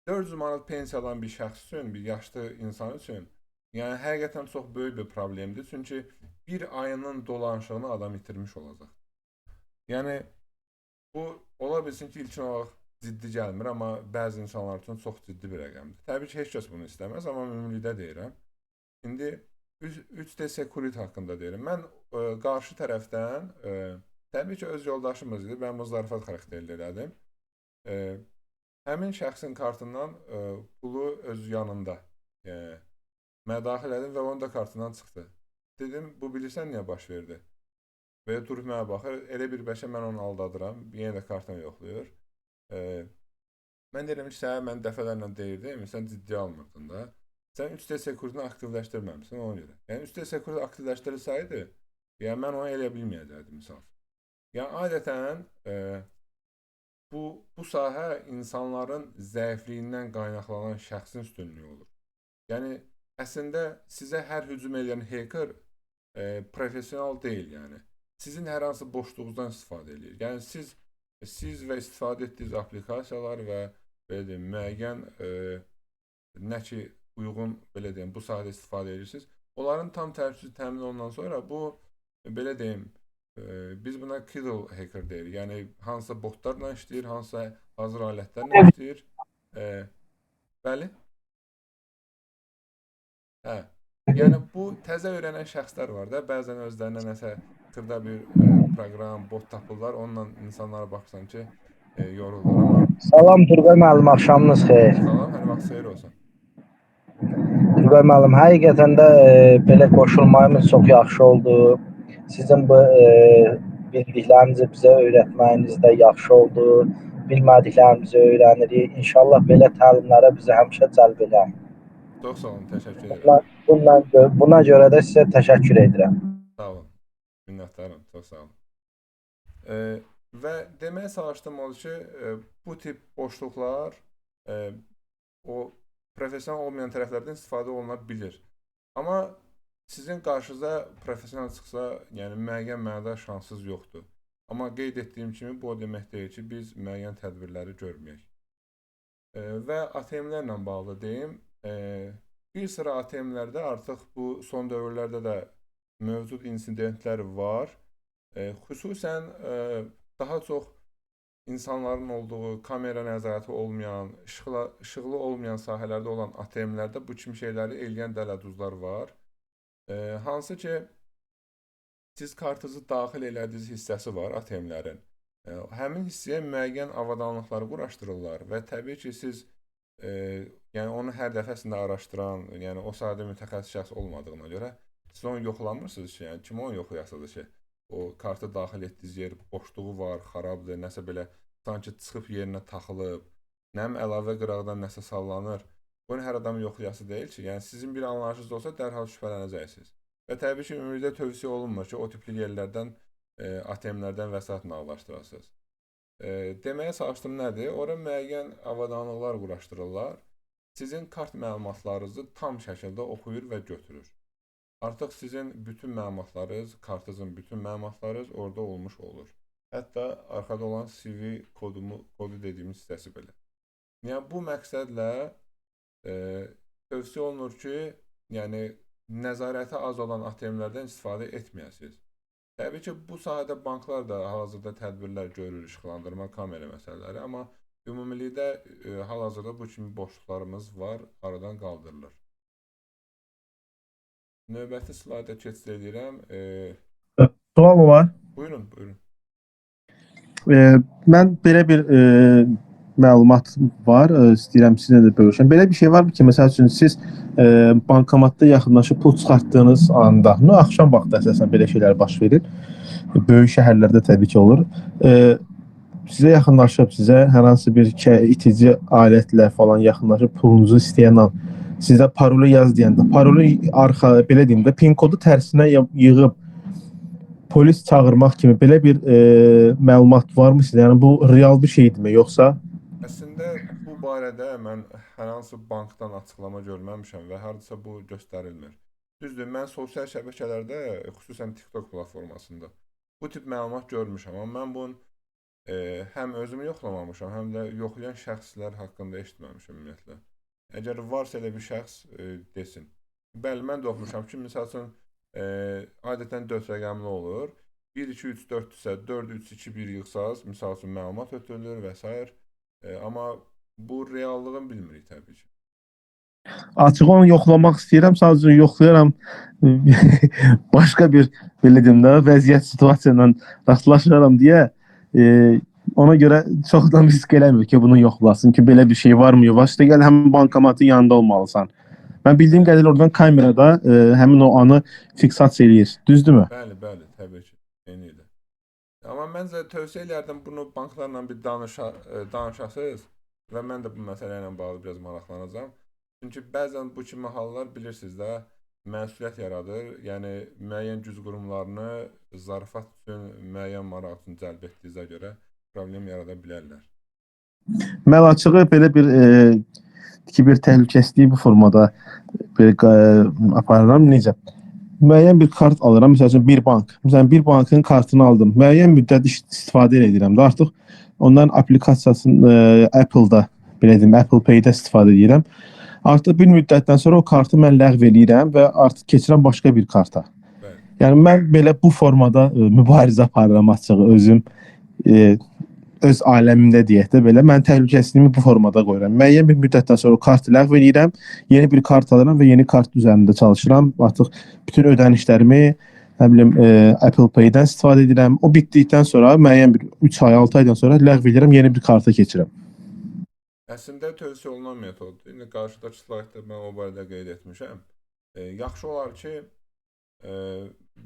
400 manat pensiya alan bir şəxs üçün, bir yaşlı insan üçün, yəni həqiqətən çox böyük bir problemdir. Çünki bir ayının dolanışığını adam itirmiş olacaq. Yəni bu ola bilsin ki, ilkin olaraq ciddi gəlmir, amma bəzi insanlar üçün çox ciddi bir rəqəmdir. Təbii ki, heç kəs bunu istəməz, amma ümumilikdə deyirəm. İndi 3D Security haqqında deyirəm. Mən qarşı tərəfdən, təbii ki, öz yoldaşımız idi, mən bu zarafat xarakterli elədim. Həmin şəxsin kartından pulu öz yanında mən daxil edim və onun da kartından çıxdı. Dedim, bu bilirsən niyə baş verdi? Və durub mənə baxır, elə bir bəşə mən onu aldadıram, yenə də kartını yoxlayır. Mən deyirəm ki, sənə mən dəfələrlə deyirdim, sən ciddi almırdın da. Sən 3D Security-ni aktivləşdirməmişsin ona görə. Yəni 3D Security aktivləşdirilsəydi, yəni mən onu elə bilməyəcəkdim misal. Yəni adətən bu sahə insanların zəifliyindən qaynaqlanan şəxsin üstünlüyü olur. Yəni əslində sizə hər hücum edən hacker professional deyil yəni. Sizin hər hansı boşluğunuzdan istifadə edir. Yəni siz və istifadə etdiyiniz aplikasiyalar və belə deyim, müəyyən nə ki uyğun belə deyim, bu sahədə istifadə edirsiniz. Onların tam təhlükəsizliyi təmin olundan sonra bu belə deyim, biz buna Kiddle hacker deyirik. Yəni hansısa botlarla işləyir, hansısa hazır alətlərlə işləyir. Bəli? Hə. Yəni bu təzə öyrənən şəxslər var da, bəzən özlərinə nəsə xırda bir proqram, bot tapırlar, onunla insanlara baxsan ki, yorulur. Amma Salam Turqay müəllim, axşamınız xeyir. salam, hər vaxt xeyir olsun. Turqay müəllim, həqiqətən də belə qoşulmağımız çox yaxşı oldu. Sizin bu bildiklərinizi bizə öyrətməyiniz də yaxşı oldu. Bilmədiklərimizi öyrənirik. İnşallah belə təlimlərə bizi həmişə cəlb edər. Çox sağ olun, təşəkkür edirəm. Buna görə də sizə təşəkkür edirəm. Sağ olun, minnətdarım, çox sağ olun. Və deməyə çalışdığım odur ki, bu tip boşluqlar o professional olmayan tərəflərdən istifadə oluna bilir. Amma sizin qarşınıza professional çıxsa, yəni müəyyən mənada şansınız yoxdur. Amma qeyd etdiyim kimi bu o demək deyil ki, biz müəyyən tədbirləri görməyək. Və ATM-lərlə bağlı deyim, bir sıra ATM-lərdə artıq bu son dövrlərdə də mövcud insidentlər var. Xüsusən daha çox insanların olduğu, kamera nəzarəti olmayan, işıqlı olmayan sahələrdə olan ATM-lərdə bu kimi şeyləri eləyən dələduzlar var. Hansı ki, siz kartınızı daxil elədiyiniz hissəsi var ATM-lərin. Həmin hissəyə müəyyən avadanlıqları quraşdırırlar və təbii ki, siz yəni onu hər dəfəsində araşdıran, yəni o sahədə mütəxəssis şəxs olmadığına görə siz onu yoxlamırsınız ki, yəni kimi onu yoxlayasınız ki, o kartı daxil etdiyiniz yer boşluğu var, xarabdır, nəsə belə sanki çıxıb yerinə taxılıb, nəm əlavə qıraqdan nəsə sallanır. Bunu hər adam yoxlayası deyil ki, yəni sizin bir anlayışınız olsa dərhal şübhələnəcəksiniz. Və təbii ki, ümumilikdə tövsiyə olunmur ki, o tipli yerlərdən, ATM-lərdən vəsait nağlaşdırasınız. Deməyə çalışdığım nədir? Ora müəyyən avadanlıqlar quraşdırırlar. Sizin kart məlumatlarınızı tam şəkildə oxuyur və götürür. Artıq sizin bütün məlumatlarınız, kartınızın bütün məlumatlarınız orada olmuş olur. Hətta arxada olan CV kodu dediyimiz hissəsi belə. Yəni bu məqsədlə tövsiyə olunur ki, yəni nəzarəti az olan ATM-lərdən istifadə etməyəsiniz. Təbii ki, bu sahədə banklar da hal-hazırda tədbirlər görür, işıqlandırma, kamera məsələləri, amma ümumilikdə hal-hazırda bu kimi boşluqlarımız var, aradan qaldırılır. Növbəti slayda keçid edirəm. Sual var. Buyurun, buyurun. Mən belə bir məlumat var, istəyirəm sizinlə də bölüşəm. Belə bir şey var ki, məsəl üçün siz bankomatda yaxınlaşıb pul çıxartdığınız anda, axşam vaxtı əsasən belə şeylər baş verir. Böyük şəhərlərdə təbii ki olur. sizə yaxınlaşıb, sizə hər hansı bir itici alətlə falan yaxınlaşıb pulunuzu istəyən an sizə parolu yaz deyəndə, parolu belə deyim də, pin kodu tərsinə yığıb polis çağırmaq kimi belə bir məlumat varmı sizdə? Yəni bu real bir şeydirmi, yoxsa? Əslində bu barədə mən hər hansı bankdan açıqlama görməmişəm və hardasa bu göstərilmir. Düzdür, mən sosial şəbəkələrdə, xüsusən TikTok platformasında bu tip məlumat görmüşəm, amma mən bunun həm özümü yoxlamamışam, həm də yoxlayan şəxslər haqqında eşitməmişəm ümumiyyətlə. Əgər varsa elə bir şəxs desin. Bəli, mən də oxumuşam ki, misal üçün adətən 4 rəqəmli olur. 1, 2, 3, 4-dürsə 4, 3, 2, 1 yığsaz, misal üçün məlumat ötürülür və s. Amma bu reallığını bilmirik təbii ki. Açıq onu yoxlamaq istəyirəm, sadəcə yoxlayıram. Başqa bir belə deyim də, vəziyyət situasiya ilə rastlaşaram deyə ona görə çoxdan risk eləmir ki, bunu yoxlasın ki, belə bir şey varmı, yox. İşte gəl həmin bankomatın yanında olmalısan. Mən bildiyim qədərlə oradan kamerada həmin o anı fiksasiya eləyir. Düzdürmü? Bəli, bəli, təbii ki. Eynidir. Amma məncə tövsiyə elərdim bunu banklarla bir danışasınız və mən də bu məsələ ilə bağlı biraz maraqlanacağam. Çünki bəzən bu kimi hallar bilirsiniz də məsuliyyət yaradır. Yəni müəyyən güc qurumlarını zarafat üçün, müəyyən maraq üçün cəlb etdiyinizə görə problem yarada bilərlər. Mən açığı belə bir kiber təhlükəsizliyi bu formada aparıram. Necə? Müəyyən bir kart alıram, məsəl üçün bir bank. Məsələn, bir bankın kartını aldım. Müəyyən müddət istifadə edirəm də. Artıq onların aplikasiyasını Apple-da, belə deyim, Apple Pay-də istifadə edirəm. Artıq bir müddətdən sonra o kartı mən ləğv eləyirəm və artıq keçirəm başqa bir karta. Bəli. Yəni mən belə bu formada mübarizə aparıram açığı özüm. Öz aləmimdə deyək də belə mən təhlükəsizliyimi bu formada qoyuram. Müəyyən bir müddətdən sonra o kartı ləğv edirəm, yeni bir kart alıram və yeni kart üzərində çalışıram. Artıq bütün ödənişlərimi, nə bilim, Apple Pay-dən istifadə edirəm. O bitdikdən sonra müəyyən bir 3 ay, 6 aydan sonra ləğv edirəm, yeni bir karta keçirəm. Əslində tövsiyə olunan metoddur. İndi qarşıdakı slaytda mən o barədə qeyd etmişəm. Yaxşı olar ki,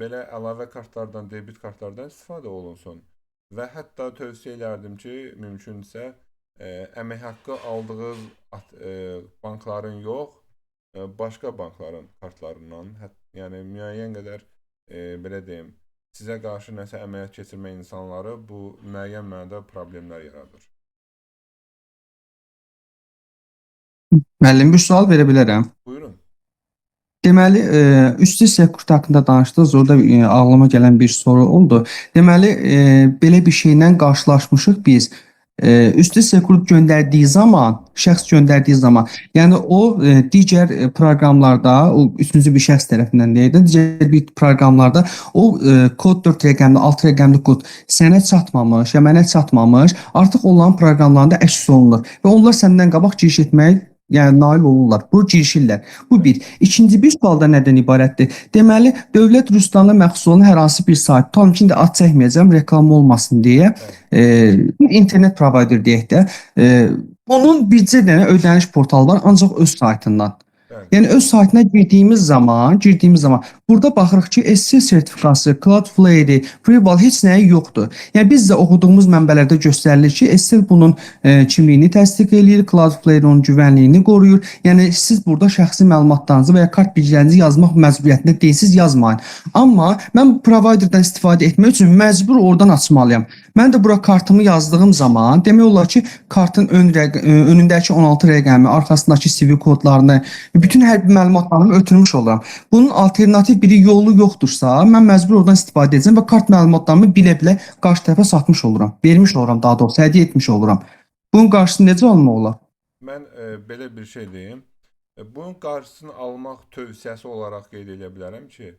belə əlavə kartlardan, debit kartlardan istifadə olunsun. Və hətta tövsiyə elərdim ki, mümkünsə, əmək haqqı aldığınız bankların yox, başqa bankların kartlarından, yəni müəyyən qədər, belə deyim, sizə qarşı nəsə əməliyyat keçirmə insanları bu müəyyən mənada problemlər yaradır. Müəllim, bir sual verə bilərəm. Buyurun. Deməli, üstü sektor haqqında danışdınız. Orada ağlıma gələn bir soru oldu. Deməli, belə bir şeylə qarşılaşmışıq biz. Üstü sektor göndərdiyi zaman, şəxs göndərdiyi zaman, yəni o digər proqramlarda, o üçüncü bir şəxs tərəfindən deyildi, digər bir proqramlarda o kod 4 rəqəmli, 6 rəqəmli kod sənə çatmamış, ya mənə çatmamış, artıq onların proqramlarında əks olunur və onlar səndən qabaq giriş etməyə nail olurlar. Bu girişirlər. Bu bir. İkinci bir sual da nədən ibarətdir? Deməli, dövlət rüstamlı məxsulunun hər hansı bir sayt, tam ki, indi ad çəkməyəcəm, reklam olmasın deyə, internet provider deyək də, onun bircə dənə ödəniş portalı var, ancaq öz saytından. Yəni öz saytına girdiyimiz zaman burada baxırıq ki, SSL sertifikası, Cloudflare, Freewall heç nəyi yoxdur. Yəni biz də oxuduğumuz mənbələrdə göstərilir ki, SSL bunun kimliyini təsdiq eləyir, Cloudflare onun güvənliyini qoruyur. Yəni siz burada şəxsi məlumatlarınızı və ya kart bilgilərinizi yazmaq məcburiyyətində deyilsiniz, yazmayın. Amma mən providerdən istifadə etmək üçün məcbur oradan açmalıyam. Mən də bura kartımı yazdığım zaman demək olar ki, kartın önündəki 16 rəqəmi, arxasındakı CV kodlarını, bütün hər bir məlumatlarımı ötürmüş oluram. Bunun alternativ bir yolu yoxdursa, mən məcbur oradan istifadə edəcəm və kart məlumatlarımı bilə-bilə qarşı tərəfə satmış oluram. Vermiş oluram, daha doğrusu hədiyyə etmiş oluram. Bunun qarşısı necə alınmaq olar? Mən belə bir şey deyim. Bunun qarşısını almaq tövsiyəsi olaraq qeyd edə bilərəm ki,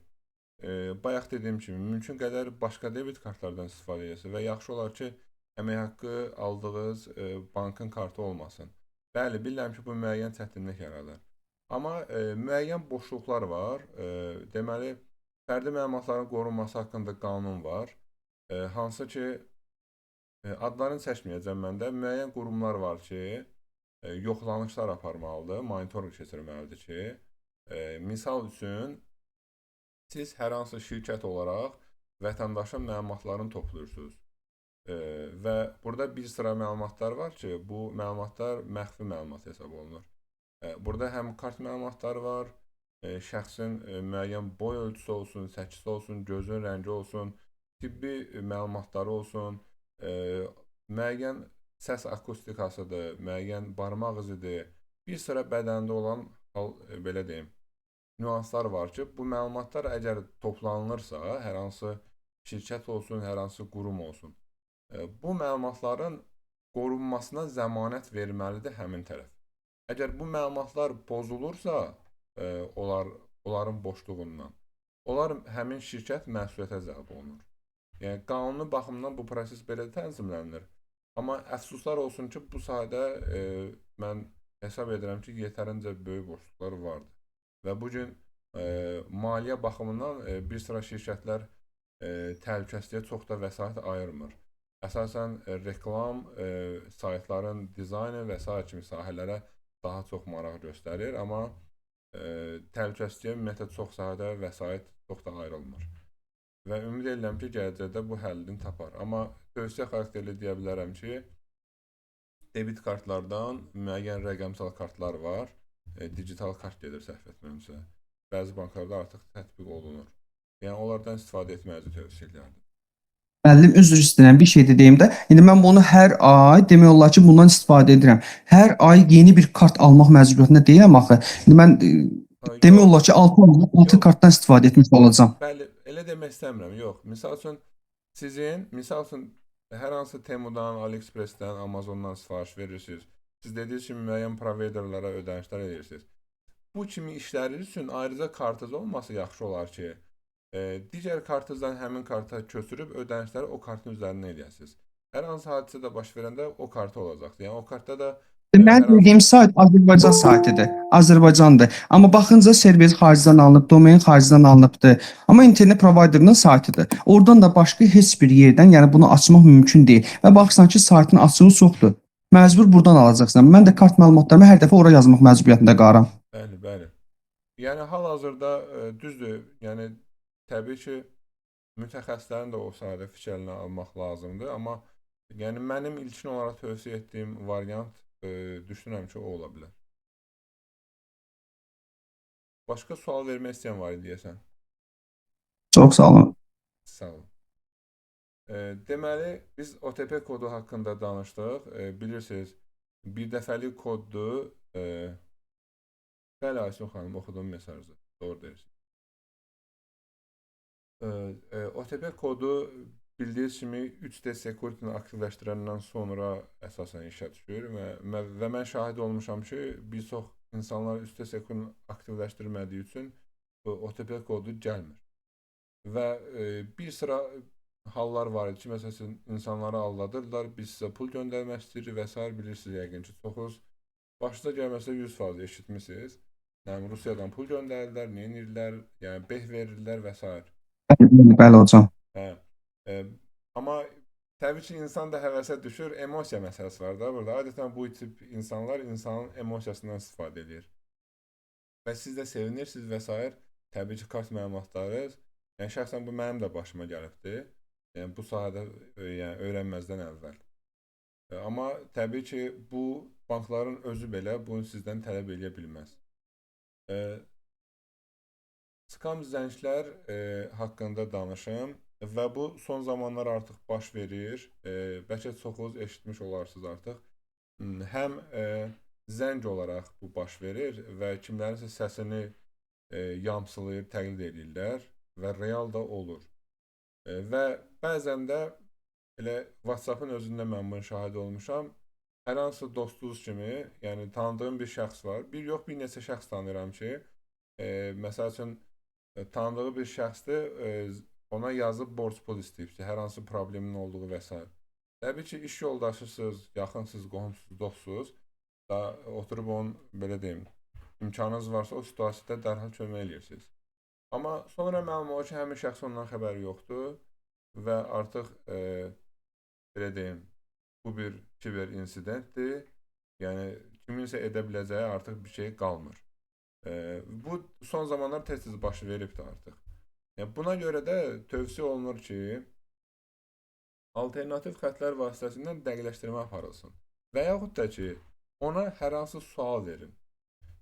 bayaq dediyim kimi, mümkün qədər başqa debit kartlardan istifadə edəsiniz və yaxşı olar ki, əmək haqqı aldığınız bankın kartı olmasın. Bəli, bilirəm ki, bu müəyyən çətinlik yaradır. Amma müəyyən boşluqlar var. Deməli, fərdi məlumatların qorunması haqqında qanun var. Hansı ki, adlarını seçməyəcəm məndə. Müəyyən qurumlar var ki, yoxlanışlar aparmalıdır, monitorinq keçirməlidir ki, misal üçün, siz hər hansı şirkət olaraq vətəndaşın məlumatlarını toplayırsınız. Və burada bir sıra məlumatlar var ki, bu məlumatlar məxfi məlumat hesab olunur. Burada həm kart məlumatları var, şəxsin müəyyən boy ölçüsü olsun, çəkisi olsun, gözün rəngi olsun, tibbi məlumatları olsun, müəyyən səs akustikasıdır, müəyyən barmaq izidir, bir sıra bədəndə olan belə deyim, nüanslar var ki, bu məlumatlar əgər toplanılırsa, hər hansı şirkət olsun, hər hansı qurum olsun, bu məlumatların qorunmasına zəmanət verməlidir həmin tərəf. Əgər bu məlumatlar pozulursa, onların boşluğundan, onlar həmin şirkət məsuliyyətə cəlb olunur. Yəni, qanuni baxımdan bu proses belə tənzimlənir. Amma əfsuslar olsun ki, bu sahədə mən hesab edirəm ki, yetərincə böyük boşluqlar vardır. Və bugün maliyyə baxımından bir sıra şirkətlər təhlükəsizliyə çox da vəsait ayırmır. Əsasən reklam, saytların dizaynı və s. kimi sahələrə daha çox maraq göstərir, amma təhlükəsizliyə ümumiyyətlə çox sahədə vəsait çox da ayrılmır. Və ümid edirəm ki, gələcəkdə bu həllini tapar. Amma tövsiyə xarakterli deyə bilərəm ki, debit kartlardan müəyyən rəqəmsal kartlar var, digital kart gedir səhv etmirəmsə. Bəzi banklarda artıq tətbiq olunur. Yəni, onlardan istifadə etməyizi tövsiyə edərdim. Müəllim, üzr istəyirəm, bir şey də deyim də. İndi mən bunu hər ay demək olar ki, bundan istifadə edirəm. Hər ay yeni bir kart almaq məcburiyyətində deyiləm axı. İndi mən demək olar ki, 6 kartdan istifadə etmiş olacağam. Bəli, elə demək istəmirəm. Yox. Misal üçün, hər hansı Temudan, AliExpressdən, Amazondan sifariş verirsiniz. Siz dediniz ki, müəyyən proveyderlərə ödənişlər edirsiniz. Bu kimi işlər üçün ayrıca kartınız olması yaxşı olar ki, digər kartınızdan həmin karta köçürüb ödənişləri o kartın üzərindən edəsiniz. Hər hansı hadisə baş verəndə o karta olacaqdır. Yəni, o kartda da Mən dediyim sayt Azərbaycan saytıdır. Azərbaycandır. Amma baxınca server xaricdən alınıb, domain xaricdən alınıbdır. Amma internet providerinin saytıdır. Oradan da başqa heç bir yerdən, yəni bunu açmaq mümkün deyil. Və baxırsan ki, saytın açığı çoxdur. Məcbur buradan alacaqsan. Mən də kart məlumatlarımı hər dəfə ora yazmaq məcburiyyətində qalıram. Bəli. Yəni, hal-hazırda düzdür. Yəni, təbii ki, mütəxəssislərin də o sahədə fikirlərini almaq lazımdır. Amma yəni, mənim ilkin olaraq tövsiyə etdiyim variant düşünürəm ki, o ola bilər. Başqa sual vermək istəyən var idi deyəsən. Çox sağ olun. Sağ olun. Deməli, biz OTP kodu haqqında danışdıq. Bilirsiniz, bir dəfəlik koddur. Bəli, Aysun xanım, oxudum mesajı. Doğru deyirsiniz. OTP kodu bildiyiniz kimi 3D security-ni aktivləşdirəndən sonra əsasən işə düşür və mən şahid olmuşam ki, bir çox insanlar 3D security-ni aktivləşdirmədiyi üçün OTP kodu gəlmir. Və bir sıra hallar var ki, məsələn, insanları aldadırlar, biz sizə pul göndərmək istəyirik və s. bilirsiniz yəqin ki, çoxuz. Başda gəlməsə 100% eşitmişsiniz. Yəni, Rusiyadan pul göndərirlər, nə edirlər, yəni beh verirlər və s. Bəli hocam. Amma təbii ki, insan da həvəsə düşür, emosiya məsələsi var da burada. Adətən bu tip insanlar insanın emosiyasından istifadə edir. Və siz də sevinirsiniz və s. Təbii ki, kart məlumatları, yəni şəxsən bu mənim də başıma gəlibdir. Yəni, bu sahədə öyrənməzdən əvvəl. Amma təbii ki, bu bankların özü belə bunu sizdən tələb edə bilməz. Skam zənglər haqqında danışım və bu son zamanlar artıq baş verir. Bəlkə çoxunuz eşitmiş olarsınız artıq. Həm zəng olaraq bu baş verir və kimlərinsə səsini yamsılayıb təqlid edirlər və real da olur. Və bəzən də elə WhatsApp-ın özündə mən bunu şahid olmuşam. Hər hansı dostunuz kimi, yəni tanıdığım bir şəxs var. Bir yox, bir neçə şəxs tanıyıram ki, məsəl üçün tanıdığı bir şəxsdir, ona yazıb borc pul istəyib ki, hər hansı problemin olduğu və s. Təbii ki, iş yoldaşısınız, yaxınsınız, qohumsuz, dostsuz da oturub onun, belə deyim, imkanınız varsa o situasiyada dərhal kömək edirsiniz. Amma sonra məlum olur ki, həmin şəxs ondan xəbəri yoxdur və artıq, belə deyim, bu bir kiber insidentdir. Yəni, kiminsə edə biləcəyi artıq bir şey qalmır. Bu son zamanlar tez-tez baş veribdir artıq. Buna görə də tövsiyə olunur ki, alternativ xətlər vasitəsilə dəqiqləşdirmə aparılsın. Və yaxud da ki, ona hər hansı sual verin.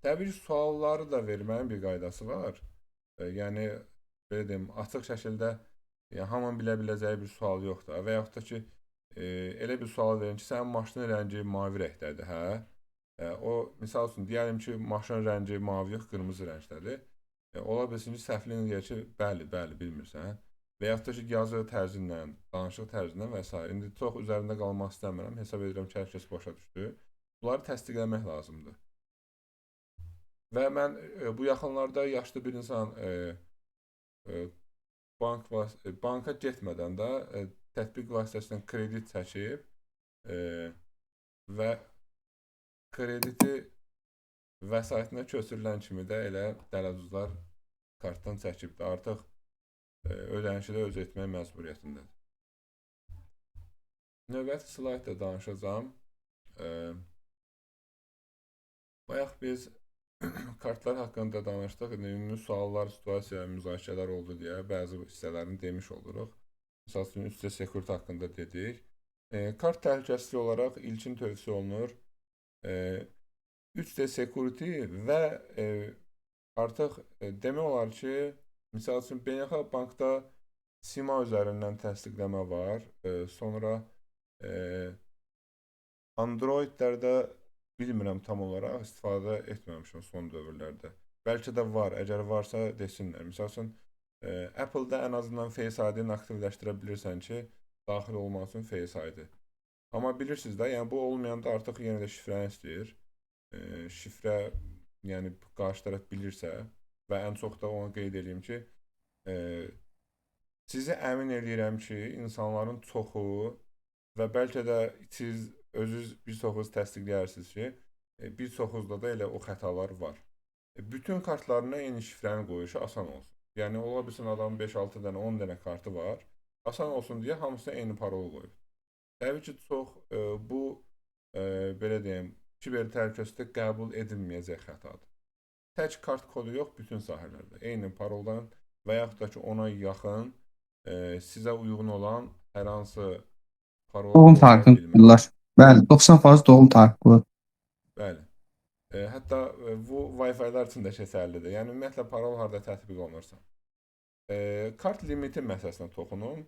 Təbii ki, sualları da verməyin bir qaydası var. Yəni, belə deyim, açıq şəkildə hamının bilə biləcəyi bir sual yoxdur. Və yaxud da ki, elə bir sual verin ki, sənin maşının rəngi mavi rəngdədir, hə? O, misal üçün, deyəlim ki, maşının rəngi mavi yox, qırmızı rəngdədir. Ola bilsin ki, səhvliyin deyək ki, bəli, bilmirsən. Və yaxud da ki, yazı tərzindən, danışıq tərzindən və s. İndi çox üzərində qalmaq istəmirəm. Hesab edirəm ki, hər kəs başa düşdü. Bunları təsdiqləmək lazımdır. Və mən bu yaxınlarda yaşlı bir insan banka getmədən də tətbiq vasitəsilə kredit çəkib və krediti vəsaitinə köçürülən kimi də elə dələduzlar kartdan çəkib də artıq ödənişi də özü etmək məcburiyyətindədir. Növbəti slaydda danışacağım. Bayaq biz kartlar haqqında danışdıq. Ümumi suallar, situasiya, müzakirələr oldu deyə bəzi hissələrini demiş oluruq. Misal üçün, 3D security haqqında dedik. Kart təhlükəsizliyi olaraq ilkin tövsiyə olunur. 3D security və artıq demək olar ki, misal üçün, beynəlxalq bankda SIMA üzərindən təsdiqləmə var. Sonra Androidlərdə bilmirəm tam olaraq, istifadə etməmişəm son dövrlərdə. Bəlkə də var, əgər varsa desinlər. Misal üçün, Apple-da ən azından Face ID-ni aktivləşdirə bilirsən ki, daxil olmaq üçün Face ID. Amma bilirsiniz də, yəni bu olmayanda artıq yenə də şifrəni istəyir. Şifrə, yəni qarşı tərəf bilirsə və ən çox da onu qeyd edeyim ki, sizi əmin edirəm ki, insanların çoxu və bəlkə də siz özünüz bir çoxunuz təsdiqləyirsiniz ki, bir çoxunuzda da elə o xətalar var. Bütün kartlarına eyni şifrəni qoyuşu asan olsun. Yəni, ola bilsin adamın 5-6 dənə, 10 dənə kartı var. Asan olsun deyə hamısına eyni parol qoyur. Təbii ki, çox bu, belə deyim, kiber təhlükəsizlikdə qəbul edilməyəcək xətadır. Tək kart kodu yox, bütün sahələrdə. Eyni paroldan və yaxud da ki, ona yaxın, sizə uyğun olan hər hansı parol Doğum tarixini bilirlər. Bəli, 90% doğum tarixi. Bəli. Hətta bu Wi-Fi-lər üçün də keçərlidir. Yəni, ümumiyyətlə, parol harada tətbiq olunursa. Kart limiti məsələsinə toxunum.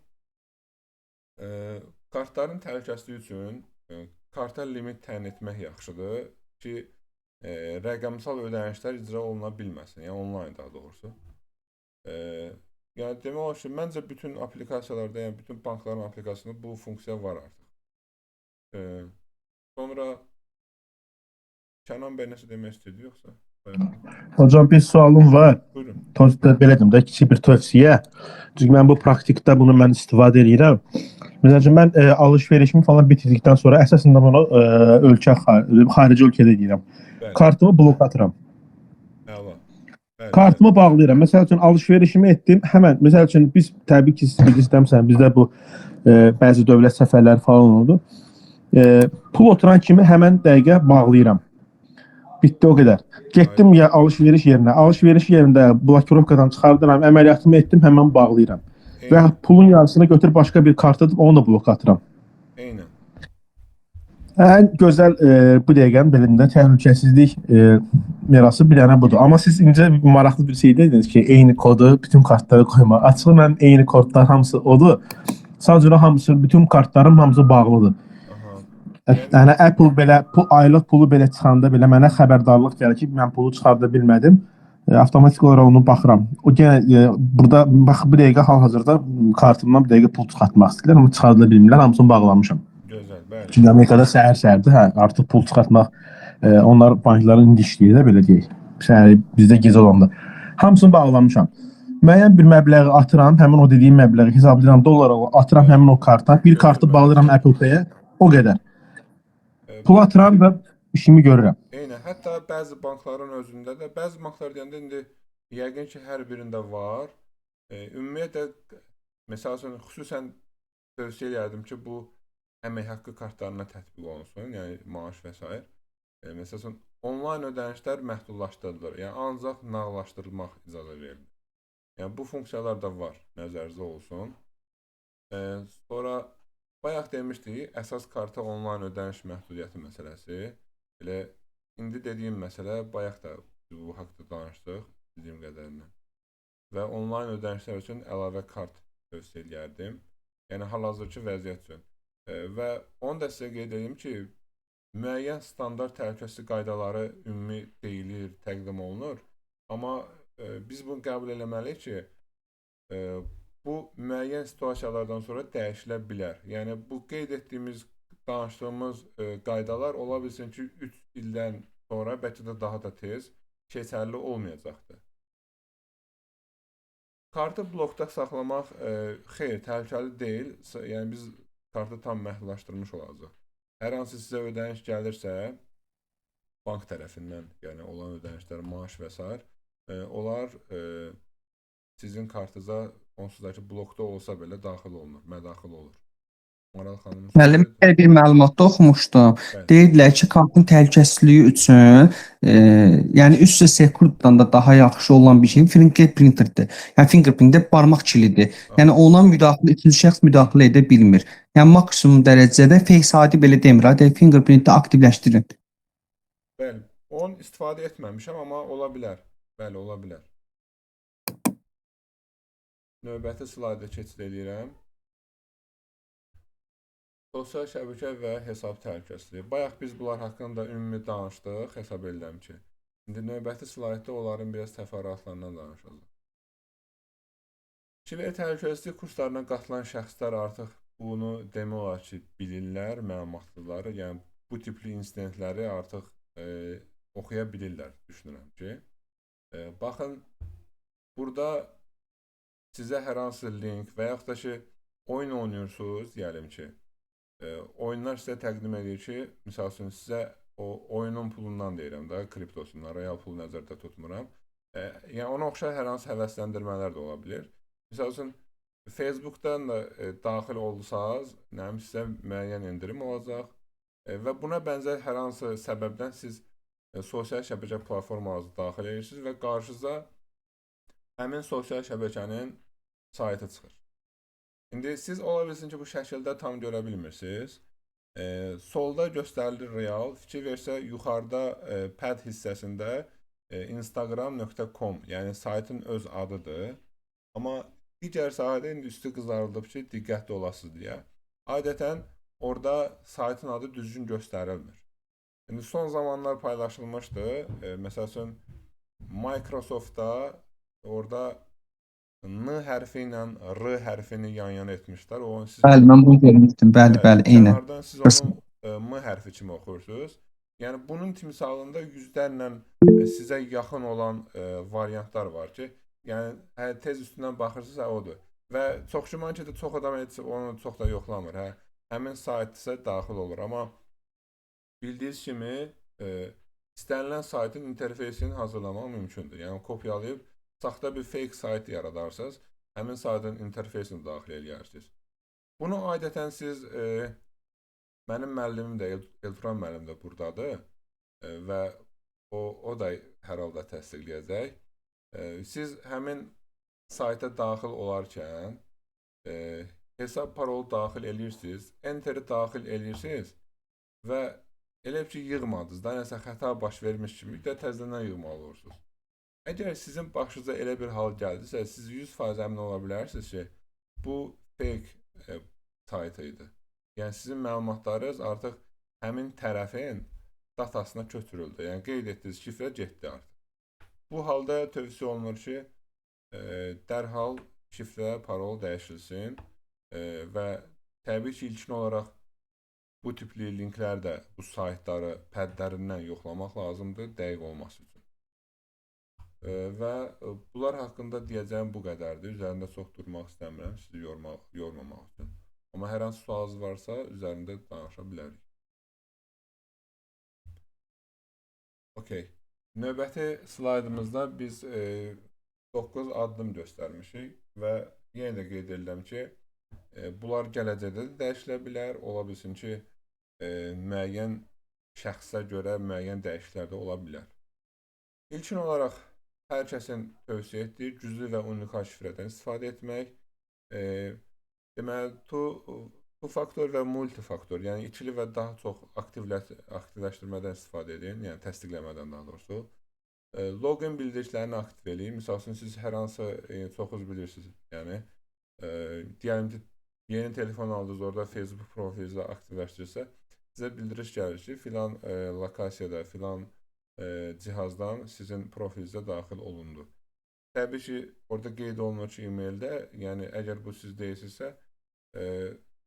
Kartların təhlükəsizliyi üçün karta limit təyin etmək yaxşıdır ki, rəqəmsal ödənişlər icra oluna bilməsin. Yəni, onlayn daha doğrusu. Yəni, demək olar ki, məncə bütün aplikasiyalarda, yəni bütün bankların aplikasiyasında bu funksiya var artıq. Sonra Kənan bəy nəsə demək istəyirdi yoxsa? Hocam bir sualım var. Buyurun. Belə deyim də, kiçik bir tövsiyə. Çünki mən bu praktikdə bunu mən istifadə edirəm. Məsələn, mən alış-verişimi falan bitirdikdən sonra əsasında bunu xarici ölkədə edirəm. Kartımı blok atıram. Kartımı bağlayıram. Məsəl üçün alış-verişimi etdim. Həmən, məsəl üçün biz təbii ki, siz bilirsiniz, bizdə bu bəzi dövlət səfərləri falan oldu. Pul oturan kimi həmən dəqiqə bağlayıram. Bitdi o qədər. Getdim ya alış-veriş yerinə. Alış-veriş yerində blokirovkadan çıxardıram, əməliyyatımı etdim, həmən bağlayıram. Və pulun yarısını götür başqa bir kart edib onu da blok atıram. Eynən. Ən gözəl bu dəqiqənin belində təhlükəsizlik mirası bir dənə budur. Amma siz incə maraqlı bir şey dediniz ki, eyni kodu bütün kartlara qoyma. Açığı mənim eyni kodlar hamısı odur. Sadəcə hamısı, bütün kartlarım hamısı bağlıdır. Yəni Apple belə aylıq pulu belə çıxanda belə mənə xəbərdarlıq gəlir ki, mən pulu çıxarda bilmədim. Avtomatik olaraq onu baxıram. O yenə burada bax bu dəqiqə hal-hazırda kartımdan bir dəqiqə pul çıxartmaq istəyirlər, amma çıxarda bilmirlər, hamısını bağlamışam. Gözəl, bəli. Çünki Amerikada səhər-səhərdir, hə, artıq pul çıxartmaq onlar bankların indi işləyir də belə deyək. Səhər bizdə gecə olanda. Hamısını bağlamışam. Müəyyən bir məbləği atıram, həmin o dediyim məbləği hesablayıram dollar atıram həmin o kartdan. Bir kartı bağlayıram Apple Pay-ə, o qədər. Pul atıram və işimi görürəm. Eynən, hətta bəzi bankların özündə də, bəzi banklar deyəndə indi yəqin ki, hər birində var. Ümumiyyətlə, məsəl üçün, xüsusən tövsiyə edirdim ki, bu əmək haqqı kartlarına tətbiq olunsun, yəni maaş və s. Məsəl üçün, onlayn ödənişlər məhdudlaşdırılır, yəni ancaq nağdlaşdırılmaq icazə verilir. Yəni, bu funksiyalar da var, nəzərinizdə olsun. Sonra bayaq demişdik, əsas karta onlayn ödəniş məhdudiyyəti məsələsi. Elə indi dediyim məsələ, bayaq da biz bu haqda danışdıq, bildiyim qədərilə. Və onlayn ödənişlər üçün əlavə kart tövsiyə edərdim. Yəni hal-hazırki vəziyyət üçün. Və onu da sizə qeyd edeyim ki, müəyyən standart təhlükəsizlik qaydaları ümumi deyilir, təqdim olunur. Amma biz bunu qəbul etməliyik ki, bu müəyyən situasiyalardan sonra dəyişilə bilər. Yəni bu qeyd etdiyimiz, danışdığımız qaydalar ola bilsin ki, 3 ildən sonra bəlkə də daha da tez keçərli olmayacaqdır. Kartı blokda saxlamaq xeyr, təhlükəli deyil. Yəni biz kartı tam məhdudlaşdırmış olacaq. Hər hansı sizə ödəniş gəlirsə, bank tərəfindən, yəni olan ödənişlər, maaş və s. Onlar sizin kartınıza onsuz da ki, blokda olsa belə daxil olunur, mədaxil olur. Maral xanımın Müəllim, sözü. bir məlumatda oxumuşdum. Bəli. Deyirlər ki, kartın təhlükəsizliyi üçün, yəni üst-üstə sekuritadan da daha yaxşı olan bir şey fingerprintdir. Yəni fingerprint barmaq kilidir. Yəni ona müdaxilə, ikinci şəxs müdaxilə edə bilmir. Yəni maksimum dərəcədə Face ID belə demir, hadi fingerprint'i aktivləşdirin. Bəli, onu istifadə etməmişəm, amma ola bilər. Bəli, ola bilər. Növbəti slayda keçid edirəm. Sosial şəbəkə və hesab təhlükəsizliyi. Bayaq biz bunlar haqqında ümumi danışdıq, hesab edirəm ki. İndi növbəti slayda onların biraz təfərrüatlarından danışacağıq. Kiber təhlükəsizlik kurslarına qatılan şəxslər artıq bunu demək olar ki, bilirlər, məlumatlıları, yəni bu tipli insidentləri artıq oxuya bilirlər, düşünürəm ki. Baxın, burada sizə hər hansı link və yaxud da ki, oyun oynuyorsunuz, deyəlim ki, oyunlar sizə təqdim edir ki, misal üçün sizə o oyunun pulundan deyirəm də, kriptosundan, real pul nəzərdə tutmuram. Yəni ona oxşar hər hansı həvəsləndirmələr də ola bilir. Misal üçün, Facebook'dan da daxil olsanız, sizə müəyyən indirim olacaq və buna bənzər hər hansı səbəbdən siz sosial şəbəkə platformanızı daxil edirsiniz və qarşınıza həmin sosial şəbəkənin saytı çıxır. İndi siz ola bilsin ki, bu şəkildə tam görə bilmirsiniz. Solda göstərilir real, fikir versə yuxarıda pad hissəsində instagram.com, yəni saytın öz adıdır. Amma digər sahədə indi üstü qızarılıb ki, diqqətli olasınız deyə. Adətən orada saytın adı düzgün göstərilmir. İndi son zamanlar paylaşılmışdı. Məsəl üçün Microsoftda orada N hərfi ilə R hərfini yan-yana etmişlər. Bəli, mən bunu görmüşdüm. Bəli, eynən. Kənardan siz onu M hərfi kimi oxuyursunuz. Yəni bunun timsalında yüzlərlə sizə yaxın olan variantlar var ki, yəni tez üstündən baxırsınız, odur. Və çox güman ki, çox adam onu çox da yoxlamır. Həmin sayt isə daxil olur. Amma bildiyiniz kimi, istənilən saytın interfeysini hazırlamaq mümkündür. Yəni kopyalayıb saxta bir fake sayt yaradarsınız, həmin saytın interfeysini daxil edərsiniz. Bunu adətən siz, mənim müəllimim də, Elturan müəllim də buradadır və o da hər halda təsdiqləyəcək. Siz həmin sayta daxil olarkən hesab parolu daxil edirsiniz, enteri daxil edirsiniz və elə ki, yığmadınız da, nəsə xəta baş vermiş kimi də təzədən yığmalı olursunuz. Əgər sizin başınıza elə bir hal gəldisə, siz 100% əmin ola bilərsiniz ki, bu fake sayt idi. Yəni sizin məlumatlarınız artıq həmin tərəfin datasına köçürüldü. Yəni qeyd etdiyiniz şifrə getdi artıq. Bu halda tövsiyə olunur ki, dərhal şifrə, parol dəyişilsin və təbii ki, ilkin olaraq bu tipli linklər də bu saytları pədlərindən yoxlamaq lazımdır, dəqiq olması üçün. Və bunlar haqqında deyəcəyim bu qədərdir. Üzərində çox durmaq istəmirəm, sizi yormamaq üçün. Amma hər hansı sualınız varsa, üzərində danışa bilərik. Okey. Növbəti slaydımızda biz 9 addım göstərmişik və yenə də qeyd edirəm ki, bunlar gələcəkdə də dəyişilə bilər. Ola bilsin ki, müəyyən şəxsə görə müəyyən dəyişikliklər də ola bilər. İlkin olaraq hər kəsin tövsiyə etdiyi güclü və unikal şifrədən istifadə etmək. Deməli, Bu faktor və multifaktor, yəni ikili və daha çox aktivləşdirmədən istifadə edin, yəni təsdiqləmədən daha doğrusu. Login bildirişlərini aktiv eləyin. Misal üçün siz hər hansı çoxuz bilirsiniz. Yəni deyəlim ki, yeni telefon aldınız, orada Facebook profilinizi aktivləşdirirsə, sizə bildiriş gəlir ki, filan lokasiyada, filan cihazdan sizin profilinizə daxil olundu. Təbii ki, orada qeyd olunur ki, e-maildə, yəni əgər bu siz deyilsinizsə,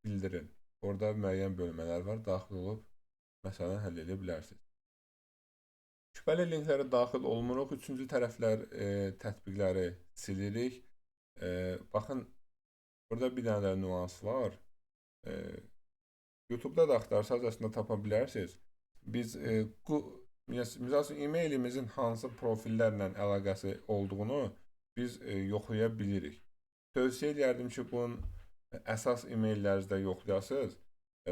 bildirin. Orada müəyyən bölmələr var, daxil olub məsələni həll edə bilərsiniz. Şübhəli linklərə daxil olmuruq. Üçüncü tərəflər tətbiqləri silirik. Baxın, burada bir dənə də nüans var. YouTube-da da axtarsaz əslində tapa bilərsiniz. Biz misal üçün e-mailimizin hansı profillərlə əlaqəsi olduğunu biz yoxlaya bilirik. Tövsiyə edərdim ki, bunun əsas e-maillərinizdə yoxlayasınız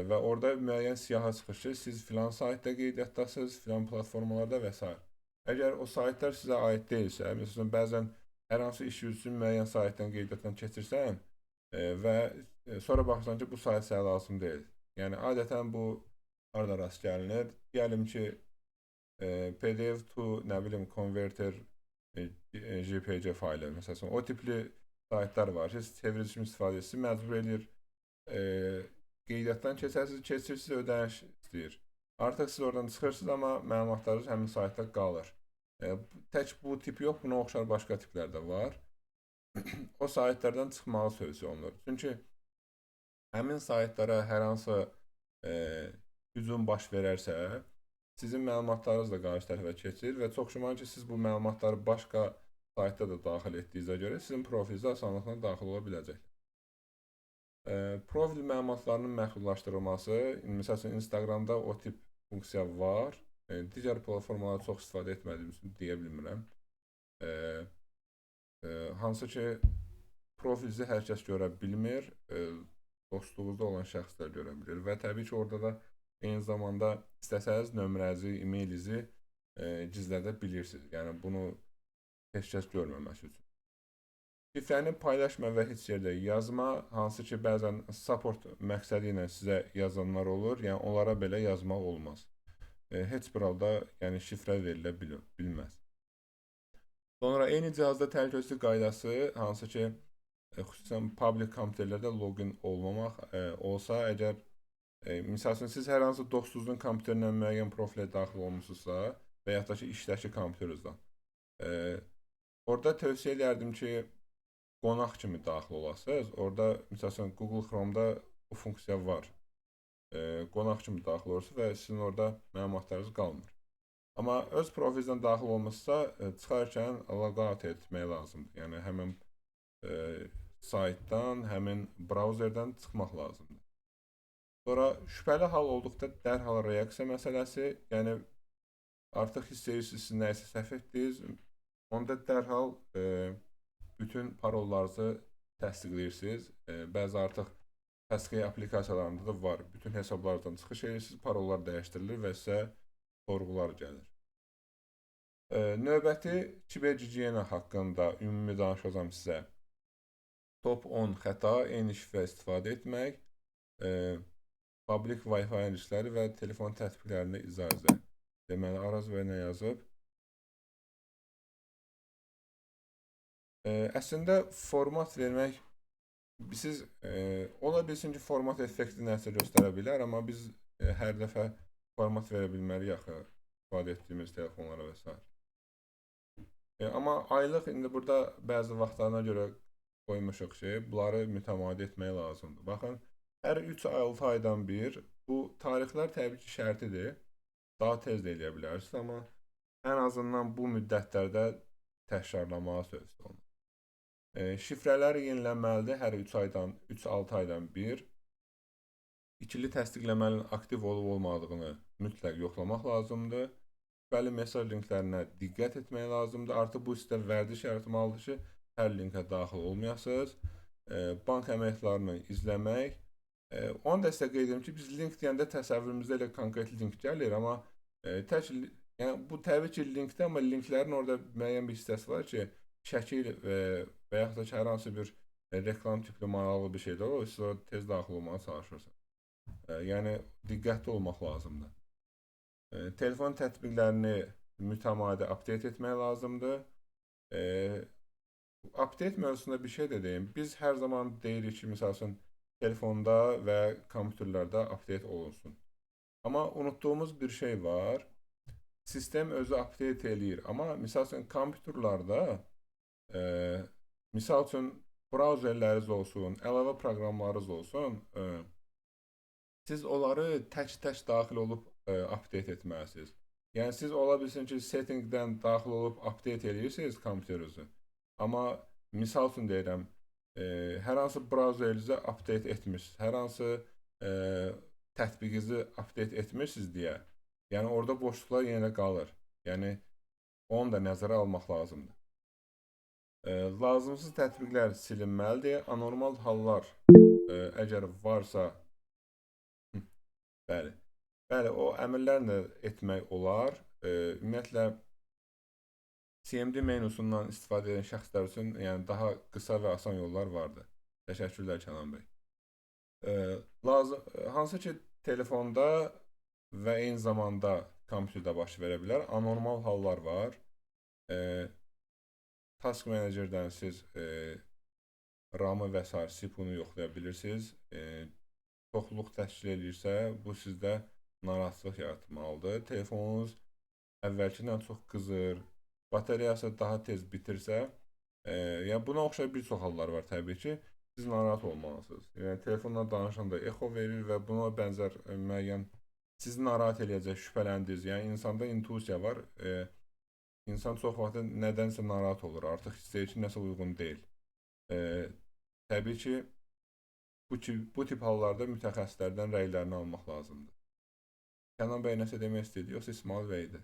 və orada müəyyən siyahı çıxır ki, siz filan saytda qeydiyyatdasınız, filan platformalarda və s. Əgər o saytlar sizə aid deyilsə, məsələn, bəzən hər hansı iş üçün müəyyən saytdan qeydiyyatdan keçirsən və sonra baxırsan ki, bu sayt sənə lazım deyil. Yəni, adətən bu harada rast gəlinir? Deyəlim ki, PDF to, nə bilim, converter JPG faylı, məsələn, o tipli saytlar var ki, çevirici kimi istifadə edirsiniz, məcbur edir, qeydiyyatdan keçirsiniz, ödəniş istəyir. Artıq siz oradan çıxırsınız, amma məlumatlarınız həmin saytda qalır. Tək bu tip yox, buna oxşar başqa tiplər də var. O saytlardan çıxmağı tövsiyə olunur. Çünki həmin saytlara hər hansı hücum baş verərsə, sizin məlumatlarınız da qarşı tərəfə keçir və çox güman ki, siz bu məlumatları başqa saytda da daxil etdiyinizə görə sizin profilinizə asanlıqla daxil ola biləcək. Profil məlumatlarının məhdudlaşdırılması, məsəl üçün Instagramda o tip funksiya var. Digər platformalarda çox istifadə etmədiyim üçün deyə bilmirəm. Hansı ki, profilinizi hər kəs görə bilmir, dostluğunuzda olan şəxslər görə bilir və təbii ki, orada da eyni zamanda istəsəniz nömrənizi, e-mailinizi gizlədə bilirsiniz. Yəni, bunu heç kəs görməməsi üçün. Şifrəni paylaşma və heç yerdə yazma, hansı ki, bəzən support məqsədi ilə sizə yazanlar olur, yəni onlara belə yazmaq olmaz. Heç bir halda yəni, şifrə verilə bilməz. Sonra, eyni cihazda təhlükəsizlik qaydası, hansı ki, xüsusən public kompüterlərdə login olmamaq olsa, əgər, misal üçün, siz hər hansı dostunuzun kompüterindən müəyyən profilə daxil olmuşsunuzsa və yaxud da ki, işdəki kompüterinizdən, orada tövsiyə edərdim ki, qonaq kimi daxil olasınız. Orada, məsələn, Google Chrome-da bu funksiya var. Qonaq kimi daxil olursunuz və sizin orada məlumatlarınız qalmır. Amma öz profilinizdən daxil olmuşsa, çıxarkən logout etmək lazımdır. Yəni, həmin saytdan, həmin brauzerdən çıxmaq lazımdır. Sonra, şübhəli hal olduqda dərhal reaksiya məsələsi, yəni, artıq hiss edirsiniz, siz nəyisə səhv etdiniz, onda dərhal bütün parollarınızı təsdiqləyirsiniz. Bəzi artıq təsdiq aplikasiyalarında da var. Bütün hesablardan çıxış edirsiniz, parollar dəyişdirilir və sizə sorğular gəlir. Növbəti kibergigiyena haqqında ümumi danışacağım sizə. Top 10 xəta, eyni şifrə istifadə etmək, public Wi-Fi erişləri və telefon tətbiqlərində icazə. Deməli, Araz və nə yazıb? Əslində, format vermək, siz ola bilsin ki, format effekti nəsə göstərə bilər, amma biz hər dəfə format verə bilməliyik axı, istifadə etdiyimiz telefonlara və s. Amma aylıq, indi burada bəzi vaxtlarına görə qoymuşuq ki, bunları mütəmadi etmək lazımdır. Baxın, hər 3-6 aydan bir, bu tarixlər təbii ki, şərtidir, daha tez də eləyə bilərsiniz, amma ən azından bu müddətlərdə təkrarlamağa tövsiyə olunur. Şifrələr yenilənməlidir hər 3-6 aydan bir. İkili təsdiqləmənin aktiv olub-olmadığını mütləq yoxlamaq lazımdır. Şübhəli mesaj linklərinə diqqət etmək lazımdır. Artıq bu sizdə vərdiş yaratmalıdır ki, hər linkə daxil olmayasınız. Bank əməkdaşlarını izləmək. Onu da sizə qeyd edim ki, biz link deyəndə təsəvvürümüzdə elə konkret link gəlir, amma bu təbii ki, linkdir, amma linklərin orada müəyyən bir hissəsi var ki, şəkil və yaxud da ki, hər hansı bir reklam tipli maraqlı bir şeydir. O siz orada tez daxil olmağa çalışırsınız. Yəni diqqətli olmaq lazımdır. Telefon tətbiqlərini mütəmadi update etmək lazımdır. Update mövzusunda bir şey de deyim. Biz hər zaman deyirik ki, məsəl üçün telefonda və kompüterlərdə update olunsun. Amma unutduğumuz bir şey var. Sistem özü update eləyir. Amma misal üçün kompüterlərdə misal üçün brauzerləriniz olsun, əlavə proqramlarınız olsun, siz onları tək-tək daxil olub update etməlisiniz. Yəni siz ola bilsin ki, settingdən daxil olub update eləyirsiniz kompüterinizi. Amma misal üçün deyirəm, hər hansı brauzerinizə update etmişsiniz, hər hansı tətbiqinizi update etmişsiniz deyə, yəni orada boşluqlar yenə qalır. Yəni onu da nəzərə almaq lazımdır. Lazımsız tətbiqlər silinməlidir. Anormal hallar əgər varsa, bəli, o əmrlərlə etmək olar. Ümumiyyətlə, CMD menusundan istifadə edən şəxslər üçün yəni daha qısa və asan yollar vardır. Təşəkkürlər Kənan bəy. Hansı ki, telefonda və eyni zamanda kompüterdə baş verə bilər. Anormal hallar var. Task Manager'dən siz RAM-ı və s. CPU-nu yoxlaya bilirsiniz. Çoxluq təşkil edirsə, bu sizdə narahatlıq yaratmalıdır. Telefonunuz əvvəlkindən çox qızır, bateriyası daha tez bitirsə, yəni buna oxşar bir çox hallar var təbii ki, siz narahat olmalısınız. Yəni telefonla danışanda echo verir və buna bənzər müəyyən sizi narahat eləyəcək, şübhələndiniz. Yəni insanda intuisiya var. İnsan çox vaxt nədənsə narahat olur. Artıq istəyir ki, nəsə uyğun deyil. Təbii ki, bu tip hallarda mütəxəssislərdən rəylərini almaq lazımdır. Kənan bəy nəsə demək istəyirdi, yoxsa İsmail bəydir?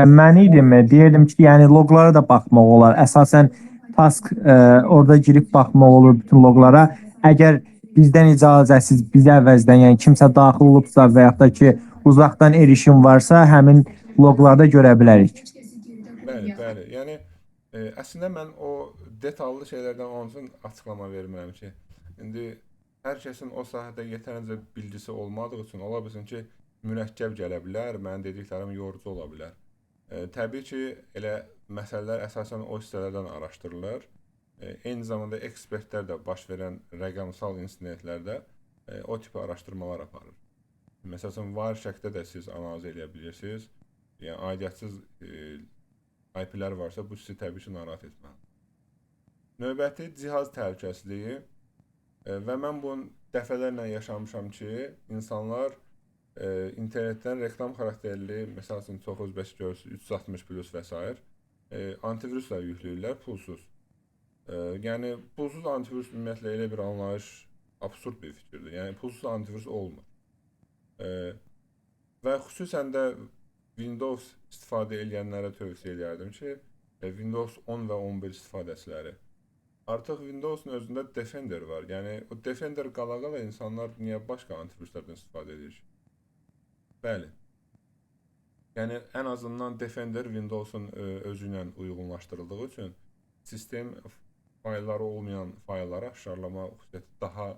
Mən idim, deyirdim ki, yəni loqlara da baxmaq olar. Əsasən task orada girib baxmaq olur bütün loqlara. Əgər bizdən icazəsiz, bizə əvəzdən, yəni kimsə daxil olubsa və yaxud da ki, uzaqdan erişim varsa, həmin loqlarda görə bilərik. Bəli. Yəni əslində mən o detallı şeylərdən onun üçün açıqlama vermirəm ki, indi hər kəsin o sahədə yetərincə bilgisi olmadığı üçün ola bilsin ki, mürəkkəb gələ bilər, mənim dediklərim yorucu ola bilər. Təbii ki, elə məsələlər əsasən o hissələrdən araşdırılır. Eyni zamanda ekspertlər də baş verən rəqəmsal insidentlərdə o tipi araşdırmalar aparır. Məsələn, var şəkildə də siz analiz edə bilirsiniz. Yəni, aidiyyətsiz IP-lər varsa, bu sizi təbii ki, narahat etməlidir. Növbəti cihaz təhlükəsizliyi və mən bunu dəfələrlə yaşamışam ki, insanlar internetdən reklam xarakterli, məsələn, çox özbəş görürsünüz, 360 plus və s. antiviruslar yükləyirlər, pulsuz. Yəni, pulsuz antivirus ümumiyyətlə elə bir anlayış absurd bir fikirdir. Yəni, pulsuz antivirus olmur. Və xüsusən də Windows istifadə edənlərə tövsiyə edərdim ki, Windows 10 və 11 istifadəçiləri. Artıq Windows'un özündə Defender var. Yəni, o Defender qala-qala insanlar niyə başqa antiviruslardan istifadə edir? Bəli. Yəni, ən azından Defender Windows'un özü ilə uyğunlaşdırıldığı üçün sistem faylları olmayan faylları aşkarlama xüsusiyyəti daha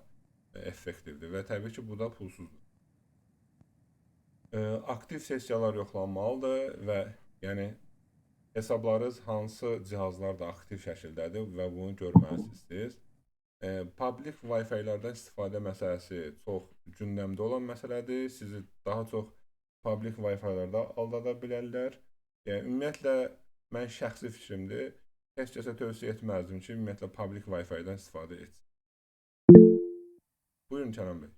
effektivdir və təbii ki, bu da pulsuzdur. Aktiv sessiyalar yoxlanmalıdır və yəni hesablarınız hansı cihazlarda aktiv şəkildədir və bunu görməlisiniz. Public Wi-Fi-lərdən istifadə məsələsi çox gündəmdə olan məsələdir. Sizi daha çox public Wi-Fi-lərdə aldada bilərlər. Yəni, ümumiyyətlə, mən şəxsi fikrimdir. Heç kəsə tövsiyə etməzdim ki, ümumiyyətlə, public Wi-Fi-dən istifadə etsin. Buyurun, Kənan bəy.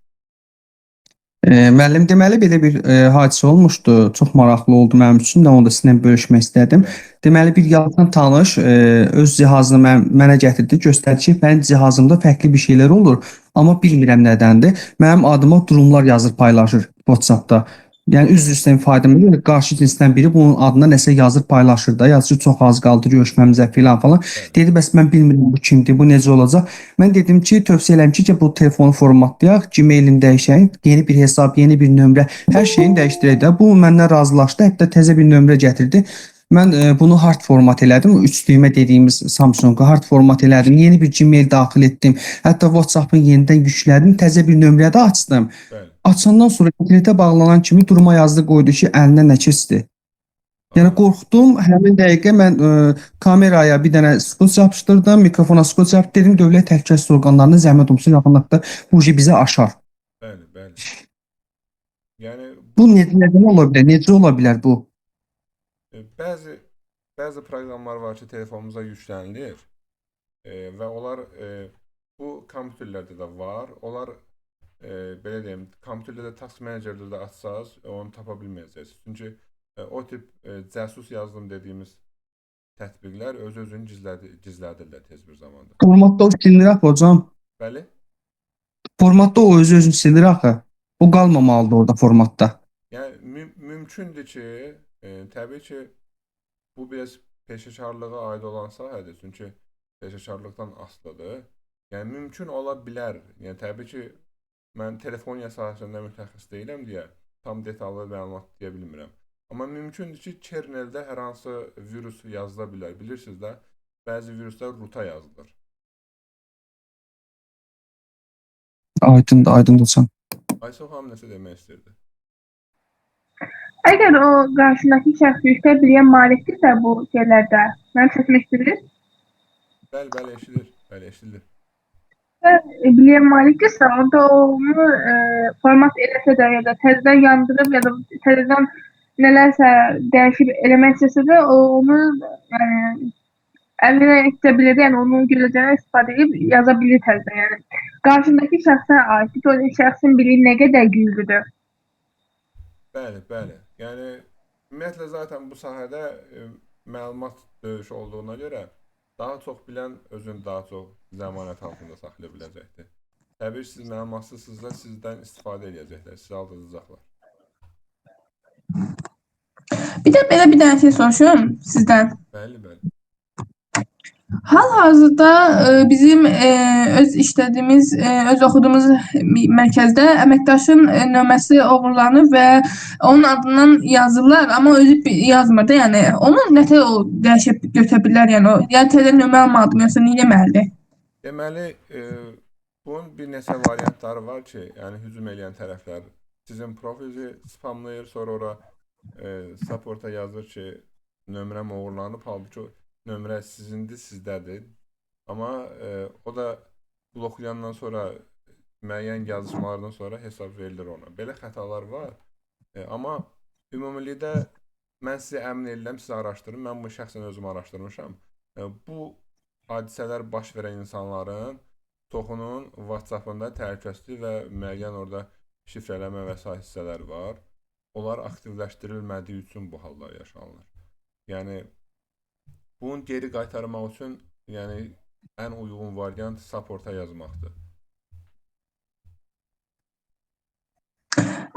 Müəllim, deməli belə bir hadisə olmuşdu. Çox maraqlı oldu mənim üçün də, onu da sizinlə bölüşmək istədim. Deməli bir yaxın tanış öz cihazını mənə gətirdi, göstərdi ki, mənim cihazımda fərqli bir şeylər olur, amma bilmirəm nədəndir. Mənim adıma durumlar yazır, paylaşır WhatsApp-da. Yəni üzr istəyirəm ifadəmdə, qarşı cinsdən biri bunun adına nəsə yazır, paylaşır da, yazıcı çox az qaldı görüşməmizə falan. Dedi, bəs mən bilmirəm bu kimdir, bu necə olacaq. Mən dedim ki, tövsiyə edirəm ki, bu telefonu formatlayaq, Gmail-in dəyişək, yeni bir hesab, yeni bir nömrə, hər şeyini dəyişdirək də. Bu məndən razılaşdı, hətta təzə bir nömrə gətirdi. Mən bunu hard format elədim. 3 düymə dediyimiz Samsung-u hard format elədim. Yeni bir Gmail daxil etdim. Hətta WhatsApp-ı yenidən yüklədim. Təzə bir nömrə də açdım. Bəli. Açandan sonra internetə bağlanan kimi duruma yazdı qoydu ki, əlinə nə keçdi. Yəni qorxdum. Həmin dəqiqə mən kameraya bir dənə skoç yapışdırdım, mikrofona skoç yapışdırdım. Dövlət təhlükəsizlik orqanlarına zəhmət olmasa yaxınlıqda bu işi bizə aşar. Bəli, bəli. Yəni Bu necə ola bilər? Necə ola bilər bu? bəzi proqramlar var ki, telefonumuza yüklənilir və onlar bu kompüterlərdə də var. Onlar belə deyim, kompüterdə Task Manager-də də açsaz, onu tapa bilməyəcəksiniz. Çünki o tip cəsus yazılım dediyimiz tətbiqlər öz-özünü gizlədirlər tez bir zamanda. Formatda o silinir axı hocam. Bəli. Formatda o öz-özünü silir axı. O qalmamalıdır orada formatda. Yəni mümkündür ki, təbii ki, bu biraz peşəkarlığa aid olan sahədir. Çünki peşəkarlıqdan asılıdır. Yəni mümkün ola bilər. Yəni təbii ki, mən telefoniya sahəsində mütəxəssis deyiləm deyə tam detallı məlumat deyə bilmirəm. Amma mümkündür ki, kerneldə hər hansı virus yazıla bilər. Bilirsiniz də, bəzi viruslar roota yazılır. Aydındır hocam. Ayşə xanım nəsə demək istəyirdi? Əgər o qarşındakı şəxs yüksək biliyə malikdirsə bu şeylərdə, mənim səsim eşidilir? Bəli, eşidilir. Bəli, eşidilir. Biliyə malikdirsə, onda onu format eləsə də ya da təzədən yandırıb ya da təzədən nələrsə dəyişib eləmək istəsə də onu yəni əlinə etə bilər, yəni onun görəcəyini istifadə edib yaza bilir təzədən. Yəni qarşındakı şəxsə aid o şəxsin biliyi nə qədər güclüdür? Bəli. Yəni ümumiyyətlə zaten bu sahədə məlumat döyüşü olduğuna görə daha çox bilən özünü daha çox zəmanət altında saxlaya biləcəkdir. Təbii ki, siz məlumatsızsınızsa sizdən istifadə edəcəklər, sizi aldıracaqlar. Bir də belə bir dənə şey soruşuram sizdən. Bəli. Hal-hazırda bizim öz işlədiyimiz, öz oxuduğumuz mərkəzdə əməkdaşın nömrəsi oğurlanıb və onun adından yazırlar, amma özü yazmır da, yəni onu nətər o dəyişib götürə bilər, yəni o ya təzə nömrə almalıdır, yoxsa nə etməlidir? Deməli, bunun bir neçə variantları var ki, yəni hücum edən tərəflər sizin profili spamlayır, sonra ora supporta yazır ki, nömrəm oğurlanıb, halbuki nömrə sizindir, sizdədir. Amma o da bloklayandan sonra, müəyyən yazışmalardan sonra hesab verilir ona. Belə xətalar var. Amma ümumilikdə mən sizə əmin edirəm, sizi araşdırın. Mən bu şəxsən özüm araşdırmışam. Bu hadisələr baş verən insanların çoxunun WhatsApp-ında təhlükəsizlik və müəyyən orada şifrələmə və sair hissələr var. Onlar aktivləşdirilmədiyi üçün bu hallar yaşanılır. Yəni bunun geri qaytarmaq üçün ən uyğun variant supporta yazmaqdır.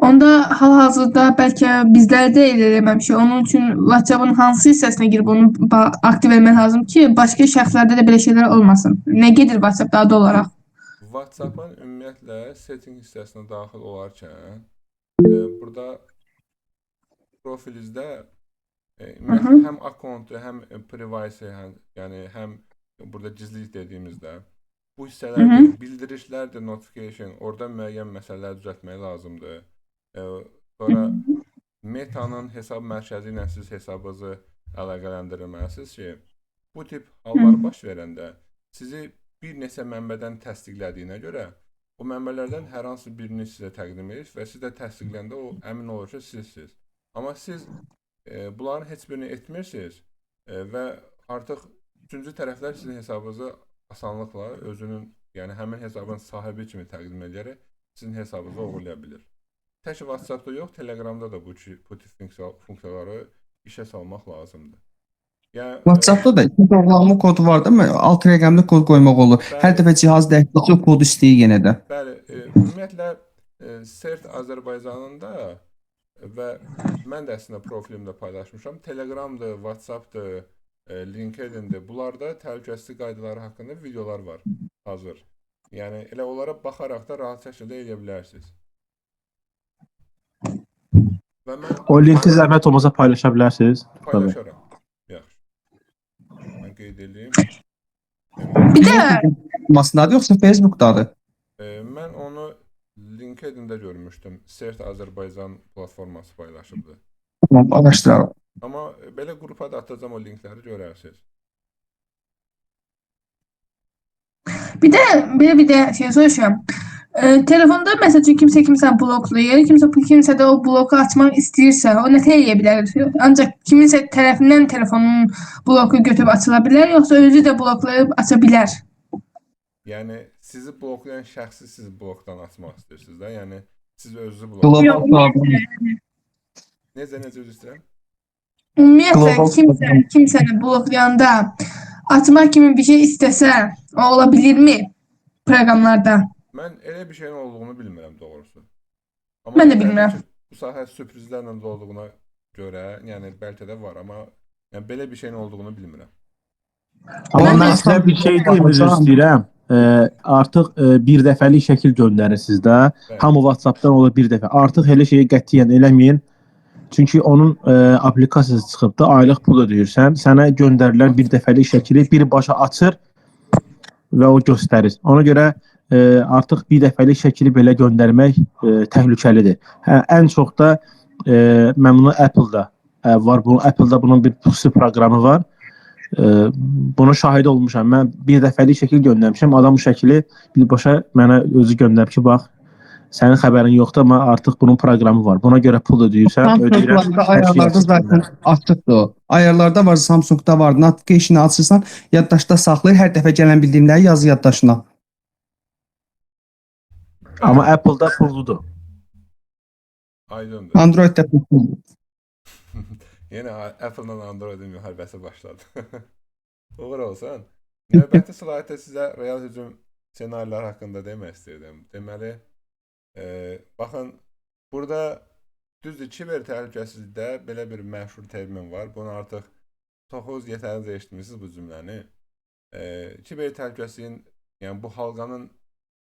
Onda hal-hazırda bəlkə bizlər də eləməmişik. Onun üçün WhatsApp-ın hansı hissəsinə girib onu aktiv etmək lazım ki, başqa şəxslərdə də belə şeylər olmasın? Nə gedir WhatsApp dadı olaraq? WhatsApp-ın ümumiyyətlə setting hissəsinə daxil olarkən burada profilinizdə ümumiyyətlə həm akkontu, həm privacy, yəni həm burada gizlilik dediyimizdə bu hissələrdir, bildirişlərdir, notification, orada müəyyən məsələlər düzəltmək lazımdır. Sonra Meta'nın hesab mərkəzi ilə siz hesabınızı əlaqələndirməlisiniz ki, bu tip hallar baş verəndə sizi bir neçə mənbədən təsdiqlədiyinə görə o mənbələrdən hər hansı birini sizə təqdim edir və siz də təsdiqləndə o əmin olur ki, sizsiniz. Amma siz bunların heç birini etmirsiniz və artıq üçüncü tərəflər sizin hesabınızı asanlıqla özünün, yəni həmin hesabın sahibi kimi təqdim edərək sizin hesabınızı oğurlaya bilir. Tək WhatsApp-da yox, Telegramda da bu tip funksiyaları işə salmaq lazımdır. WhatsApp-da da iki doğrulama kodu var da, alt rəqəmli kod qoymaq olur. Hər dəfə cihaz dəyişdikcə o kodu istəyir yenə də. Bəli, ümumiyyətlə CERT Azərbaycanında və mən də əslində profilimdə paylaşmışam. Telegramdır, WhatsAppdır, LinkedIn'dir. Bunlarda təhlükəsizlik qaydaları haqqında videolar var hazır. Yəni elə onlara baxaraq da rahat şəkildə edə bilərsiniz. O linki zəhmət olmasa paylaşa bilərsiniz. Paylaşaram. qeyd edeyim. Bir də Masındadır yoxsa Facebookdadır? Mən onu LinkedIn-də görmüşdüm. Sert Azərbaycan platforması paylaşıbdı. Tamam, araşdırarım. Amma belə qrupa da atacağam o linkləri görərsiniz. bir də belə bir də şey soruşuram. Telefonda məsəl üçün kimsə bloklayır, kimsə də o bloku açmaq istəyirsə, o nə edə bilər? Ancaq kiminsə tərəfindən telefonun bloku götürüb açıla bilər, yoxsa özü də bloklayıb aça bilər? Yəni sizi bloklayan şəxsi siz blokdan açmaq istəyirsiniz də. Yəni siz özünüzü Global Yox, problem. Necə üzr istəyirəm? Ümumiyyətlə Global kimsəni bloklayanda açmaq kimi bir şey istəsə, o ola bilirmi proqramlarda? Mən elə bir şeyin olduğunu bilmirəm doğrusu. Mən də təbii bilmirəm. ki, bu sahə sürprizlərlə dolduğuna görə, yəni bəlkə də var, amma yəni belə bir şeyin olduğunu bilmirəm. Amma Mən mən də sizə bir şey deyim, üzr istəyirəm. Artıq bir dəfəlik şəkil göndərirsiniz də. Bəli. Hamı WhatsApp-dan olur bir dəfə. Artıq elə şeyi qətiyyən eləməyin. Çünki onun aplikasiyası çıxıbdı, aylıq pul ödəyirsən. Sənə göndərilən bir dəfəlik şəkili birbaşa açır və o göstərir. Ona görə artıq bir dəfəlik şəkili belə göndərmək təhlükəlidir. Ən çox da mən bunu Apple-da var. Apple-da bunun bir xüsusi proqramı var. Buna şahid olmuşam. Mən bir dəfəlik şəkil göndərmişəm. Adam bu şəkili birbaşa mənə özü göndərib ki, bax, sənin xəbərin yoxdur, amma artıq bunun proqramı var. Buna görə pul ödəyirsən, Samsung'larda ayarlarda zaten açıqdır o. Ayarlarda var, Samsung'da var. Notification'ı açırsan, yaddaşda saxlayır. Hər dəfə gələn bildirimləri yazı yaddaşına. Amma Apple-da pulludur. Aydındır. Android'də pulludur. Yenə Apple-la Android-in müharibəsi başladı. Uğur olsun. Növbəti slaytda sizə real hücum ssenariləri haqqında demək istəyirdim. Deməli, baxın, burada düzdür, kiber təhlükəsizlikdə belə bir məşhur termin var. Bunu artıq çoxunuz yetərincə eşitmişsiniz bu cümləni. Kiber təhlükəsizliyin, yəni bu halqanın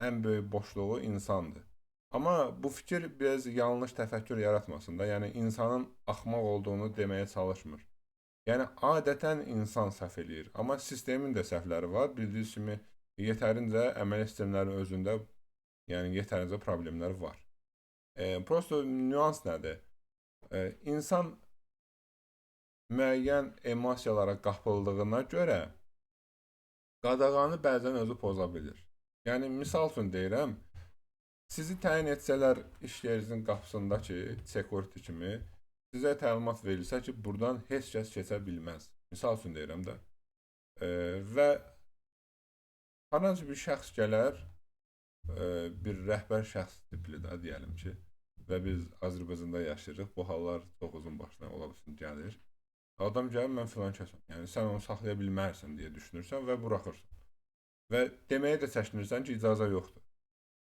ən böyük boşluğu insandır. Amma bu fikir biraz yanlış təfəkkür yaratmasın da. Yəni insanın axmaq olduğunu deməyə çalışmır. Yəni adətən insan səhv eləyir. Amma sistemin də səhvləri var. Bildiyiniz kimi yetərincə əməliyyat sistemlərinin özündə yəni yetərincə problemlər var. Prosto nüans nədir? İnsan müəyyən emosiyalara qapıldığına görə qadağanı bəzən özü poza bilir. Yəni misal üçün deyirəm, sizi təyin etsələr iş yerinizin qapısındakı security kimi sizə təlimat verilsə ki, buradan heç kəs keçə bilməz. Misal üçün deyirəm də. Və hər hansı bir şəxs gələr, bir rəhbər şəxs tipli də deyəlim ki, və biz Azərbaycanda yaşayırıq, bu hallar çox uzun başına ola bilsin gəlir. Adam gəlir, mən filan kəsəm. Yəni sən onu saxlaya bilmərsən deyə düşünürsən və buraxırsan. Və deməyə də çəkinirsən ki, icazə yoxdur.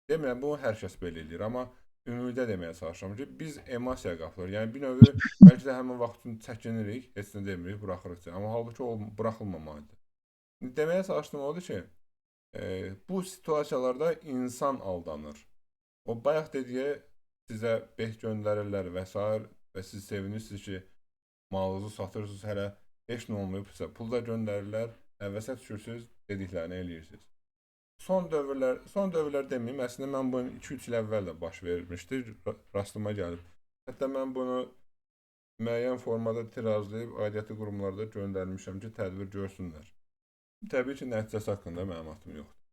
Demirəm, bunu hər kəs belə eləyir, amma ümumidə deməyə çalışıram ki, biz emosiya qapılır. Yəni bir növü bəlkə də həmin vaxt üçün çəkinirik, heç nə demirik, buraxırıq ki, amma halbuki o buraxılmamalıdır. Deməyə çalışdığım odur ki, bu situasiyalarda insan aldanır. O bayaq dediyi sizə beh göndərirlər və s. və siz sevinirsiniz ki, malınızı satırsınız, hələ heç nə olmayıbsa, pul da göndərirlər, həvəsə düşürsünüz, dediklərini eləyirsiniz. Son dövrlər deməyim, əslində mən bunu 2-3 il əvvəl də baş vermişdi, rastıma gəlib. Hətta mən bunu müəyyən formada tirazlayıb aidiyyəti qurumlarda göndərmişəm ki, tədbir görsünlər. Təbii ki, nəticəsi haqqında məlumatım yoxdur.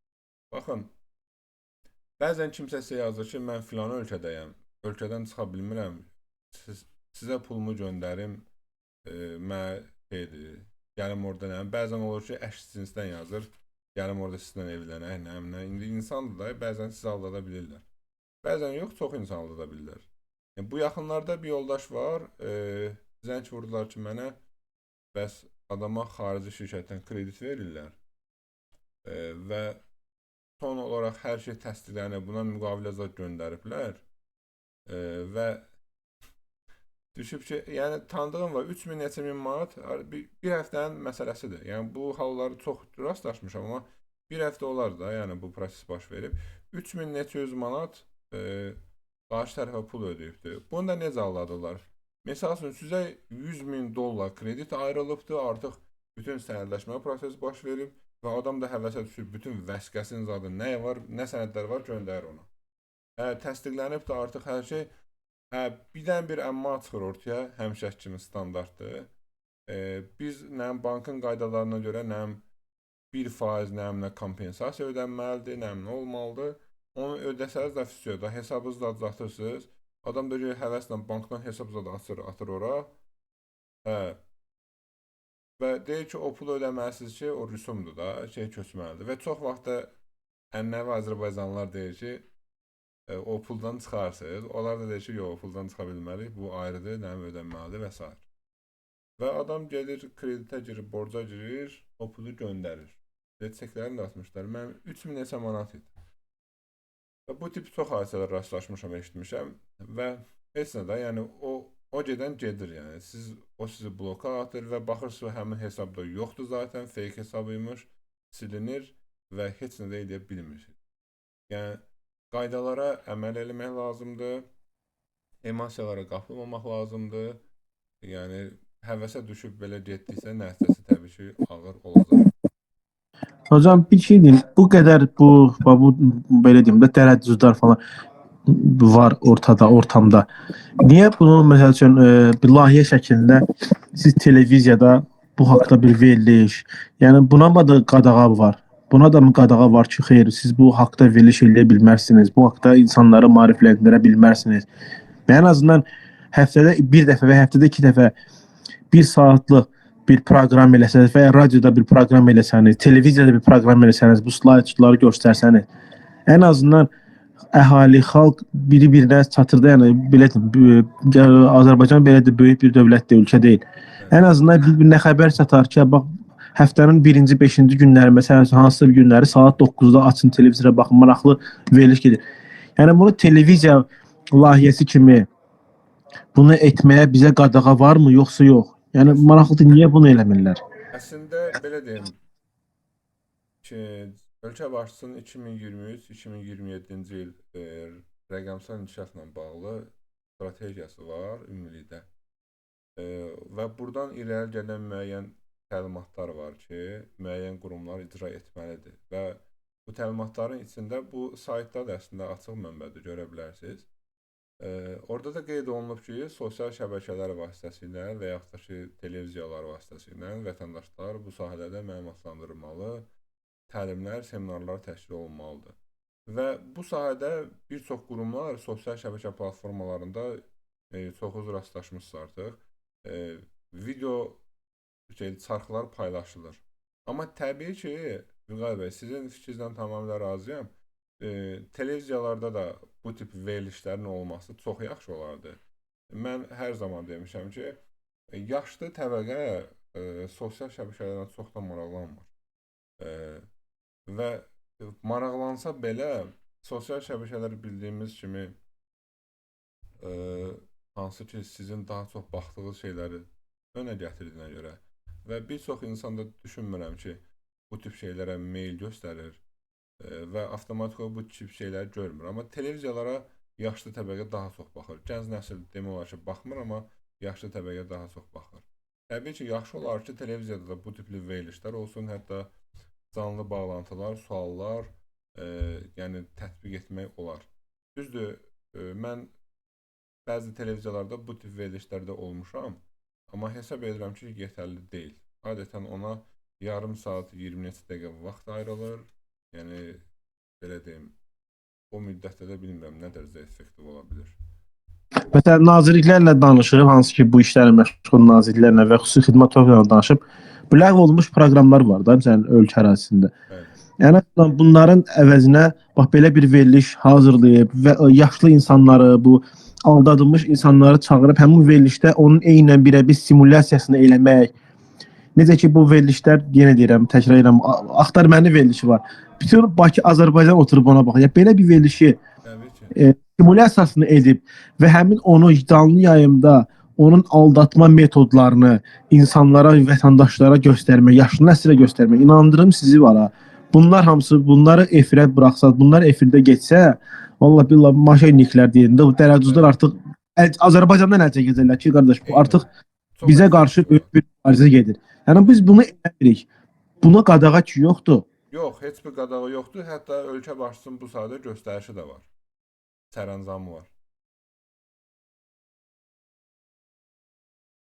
Baxın, bəzən kimsə sizə yazır ki, mən filan ölkədəyəm, ölkədən çıxa bilmirəm, sizə pulumu göndərim, gəlim orada nəyəm. Bəzən olur ki, əşçinizdən yazır, gəlim orada sizdən evlənək, nəyəm. İndi insandır da, bəzən sizi aldada bilirlər. Bəzən yox, çox insan aldada bilirlər. Bu yaxınlarda bir yoldaş var, zəng vurdular ki, mənə, bəs adama xarici şirkətdən kredit verirlər və son olaraq hər şey təsdiqlənib, buna müqavilə zad göndəriblər və düşüb ki, yəni tanıdığım var, 3000 neçə min manat bir həftənin məsələsidir. Yəni bu halları çox rastlaşmışam, amma bir həftə olar da, yəni bu proses baş verib. 3000 neçə yüz manat qarşı tərəfə pul ödəyibdir. Bunu da necə aldadılar? Məsəl üçün, sizə $100,000 kredit ayrılıbdır, artıq bütün sənədləşmə prosesi baş verib və adam da həvəsə düşüb bütün vəsiqəsinin zadı nə var, nə sənədlər var göndərir ona. Təsdiqlənib də artıq hər şey birdən bir əmma çıxır ortaya, həmişəki kimi standartdır. Biz nəm bankın qaydalarına görə nəm 1% nə kompensasiya ödənməlidir, nəm nə olmalıdır. Onu ödəsəniz də füsiyoda, hesabınızı da azaltırsınız. Adam da həvəslə bankdan hesab zadı atır ora. Və deyir ki, o pulu ödəməlisiniz ki, o rüsumdur da, köçməlidir. Və çox vaxtda ənənəvi Azərbaycanlılar deyir ki, o puldan çıxarsınız. Onlar da deyir ki, yox, o puldan çıxa bilmərik, bu ayrıdır, nəm ödənməlidir və s. Və adam gedir, kreditə girir, borca girir, o pulu göndərir. Çeklərini də atmışlar. Mənim 3000 neçə manat idi. Və bu tip çox hadisələr rastlaşmışam, eşitmişəm və heç nə də, yəni o gedən gedir, yəni o sizi bloka atır və baxırsınız həmin hesabda yoxdur zaten, fake hesabıymış, silinir və heç nə də edə bilmirsiniz. Yəni qaydalara əməl eləmək lazımdır, emosiyalara qapılmamaq lazımdır, yəni həvəsə düşüb belə getdiksə nəticəsi təbii ki ağır olacaq. Hocam bir şey deyim, bu qədər bu belə deyim də tərəddüdlər falan var ortamda. Niyə bunu məsəl üçün bir layihə şəklində siz televiziyada bu haqda bir veriliş, yəni buna da qadağa var. Buna da mı qadağa var ki, xeyr, siz bu haqda veriliş eləyə bilmərsiniz, bu haqda insanları maarifləndirə bilmərsiniz. Və ən azından həftədə bir dəfə və həftədə 2 dəfə 1 saatlıq bir proqram eləsəniz və ya radioda bir proqram eləsəniz, televiziyada bir proqram eləsəniz, bu slaydları göstərsəniz, ən azından əhali, xalq biri-birinə çatır da, yəni belə Azərbaycan belə də böyük bir dövlətdir, ölkə deyil. Ən azından bir-birinə xəbər çatar ki, bax həftənin 1-ci, 5-ci günləri, məsələn, hansısa bir günləri saat 9-da açın televizora baxın, maraqlı veriliş gedir. Yəni bunu televiziya layihəsi kimi bunu etməyə bizə qadağa varmı, yoxsa yox? Yəni maraqlıdır, niyə bunu eləmirlər? Əslində belə deyim ki, ölkə başçısının 2023-2027-ci il rəqəmsal inkişafla bağlı strategiyası var ümumilikdə. Və buradan irəli gələn müəyyən təlimatlar var ki, müəyyən qurumlar icra etməlidir. Və bu təlimatların içində bu saytda da əslində açıq mənbədir, görə bilərsiniz. Orada da qeyd olunub ki, sosial şəbəkələr vasitəsilə və yaxud da ki, televiziyalar vasitəsilə vətəndaşlar bu sahələrdə məlumatlandırılmalı, təlimlər, seminarlar təşkil olunmalıdır. Və bu sahədə bir çox qurumlar sosial şəbəkə platformalarında çoxuz rastlaşmışsınız artıq. Video çarxlar paylaşılır. Amma təbii ki, Vüqar bəy, sizin fikrinizdən tamamilə razıyam. Televiziyalarda da bu tip verilişlərin olması çox yaxşı olardı. Mən hər zaman demişəm ki, yaşlı təbəqə sosial şəbəkələrdən çox da maraqlanmır. Və maraqlansa belə, sosial şəbəkələr bildiyimiz kimi hansı ki, sizin daha çox baxdığınız şeyləri önə gətirdiyinə görə və bir çox insan da düşünmürəm ki, bu tip şeylərə meyil göstərir və avtomatik bu tip şeyləri görmür. Amma televiziyalara yaşlı təbəqə daha çox baxır. Gənc nəsil demək olar ki, baxmır, amma yaşlı təbəqə daha çox baxır. Təbii ki, yaxşı olar ki, televiziyada da bu tipli verilişlər olsun, hətta canlı bağlantılar, suallar, yəni tətbiq etmək olar. Düzdür, mən bəzi televiziyalarda bu tip verilişlərdə olmuşam, amma hesab edirəm ki, yetərli deyil. Adətən ona yarım saat, 20 dəqiqə vaxt ayrılır. Yəni, belə deyim, o müddətdə də bilmirəm nə dərəcədə effektiv ola bilir. Məsələn, nazirliklərlə danışıb, hansı ki, bu işlərlə məşğul nazirliklərlə və xüsusi xidmət orqanlarla danışıb, ləğv olunmuş proqramlar var da, məsələn, ölkə ərazisində. Yəni, bunların əvəzinə bax, belə bir veriliş hazırlayıb və yaşlı insanları, bu aldadılmış insanları çağırıb, həmin verilişdə onun eynən birə-bir simulyasiyasını eləmək. Necə ki, bu verilişlər, yenə deyirəm, təkrar edirəm, Axtar Məni verilişi var. Bütün Bakı, Azərbaycan oturub ona baxır. Yəni, belə bir verilişi simulyasiyasını edib və həmin onu canlı yayımda onun aldatma metodlarını insanlara, vətəndaşlara göstərmək, yaşlı nəslə göstərmək, inandırım sizi var ha. Bunlar hamısı, bunları efirə buraxsaq, bunlar efirdə geçsə, vallahi billahi maşenniklər deyəndə, bu tərəddüdlər artıq Azərbaycandan əl çəkəcəklər ki, qardaş, bu artıq Çox Bizə əziyyət qarşı var. böyük bir mübarizə gedir. Yəni biz bunu eləmirik. Buna qadağa ki yoxdur. Yox, heç bir qadağı yoxdur. Hətta ölkə başçısının bu sahədə göstərişi də var. Sərəncamı var.